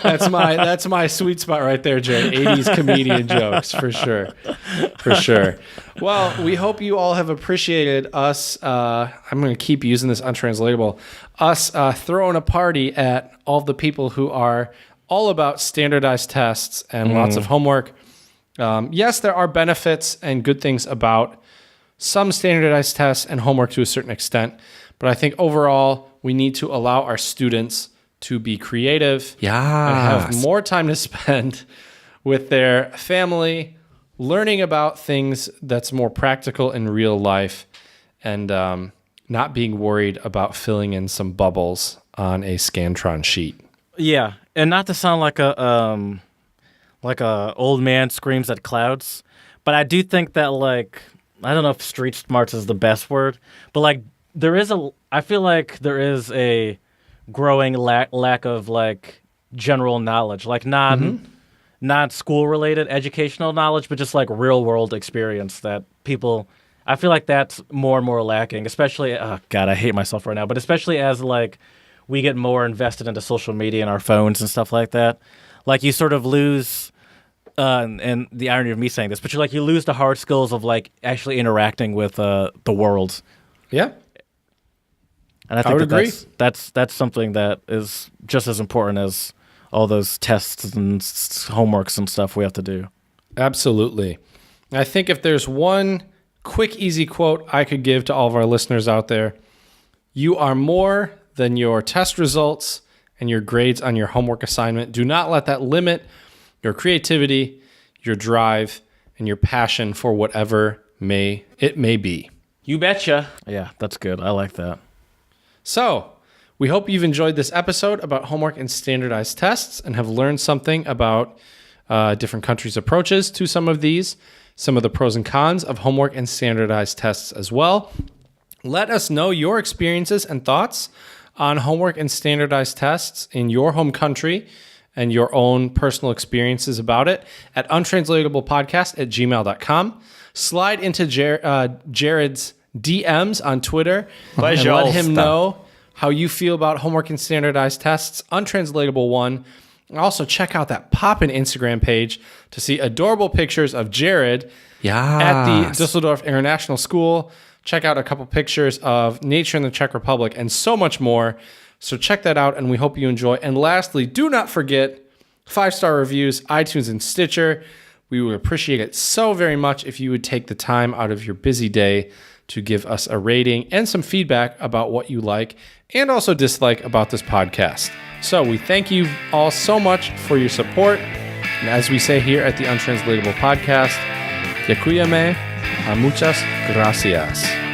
That's my sweet spot right there, Jared. 80s comedian jokes, for sure. For sure. Well, we hope you all have appreciated us. I'm going to keep using this untranslatable. Us throwing a party at all the people who are all about standardized tests and lots of homework. Yes, there are benefits and good things about some standardized tests and homework to a certain extent. But I think overall, we need to allow our students to be creative Yes. and have more time to spend with their family, learning about things that's more practical in real life, and not being worried about filling in some bubbles on a Scantron sheet. Yeah, and not to sound like a old man screams at clouds, but I do think that, like, I don't know if street smarts is the best word, but like I feel like there is a growing lack of like general knowledge, like not school related educational knowledge, but just like real world experience that people. I feel like that's more and more lacking, especially. Oh God, I hate myself right now, but especially as like we get more invested into social media and our phones and stuff like that. Like you sort of lose. And the irony of me saying this, but you lose the hard skills of like actually interacting with the world. Yeah, and I think would agree. That's something that is just as important as all those tests and homeworks and stuff we have to do. Absolutely. I think if there's one quick, easy quote I could give to all of our listeners out there, you are more than your test results and your grades on your homework assignment. Do not let that limit your creativity, your drive, and your passion for whatever it may be. You betcha. Yeah, that's good. I like that. So, we hope you've enjoyed this episode about homework and standardized tests and have learned something about different countries' approaches to some of these, some of the pros and cons of homework and standardized tests as well. Let us know your experiences and thoughts on homework and standardized tests in your home country and your own personal experiences about it at untranslatablepodcast@gmail.com. Slide into Jared's DMs on Twitter and let him know how you feel about homework and standardized tests, Untranslatable One. And also check out that poppin' Instagram page to see adorable pictures of Jared at the Düsseldorf International School. Check out a couple pictures of nature in the Czech Republic and so much more. So check that out, and we hope you enjoy. And lastly, do not forget 5-star reviews, iTunes and Stitcher. We would appreciate it so very much if you would take the time out of your busy day to give us a rating and some feedback about what you like and also dislike about this podcast. So we thank you all so much for your support. And as we say here at the Untranslatable Podcast, děkujeme a muchas gracias.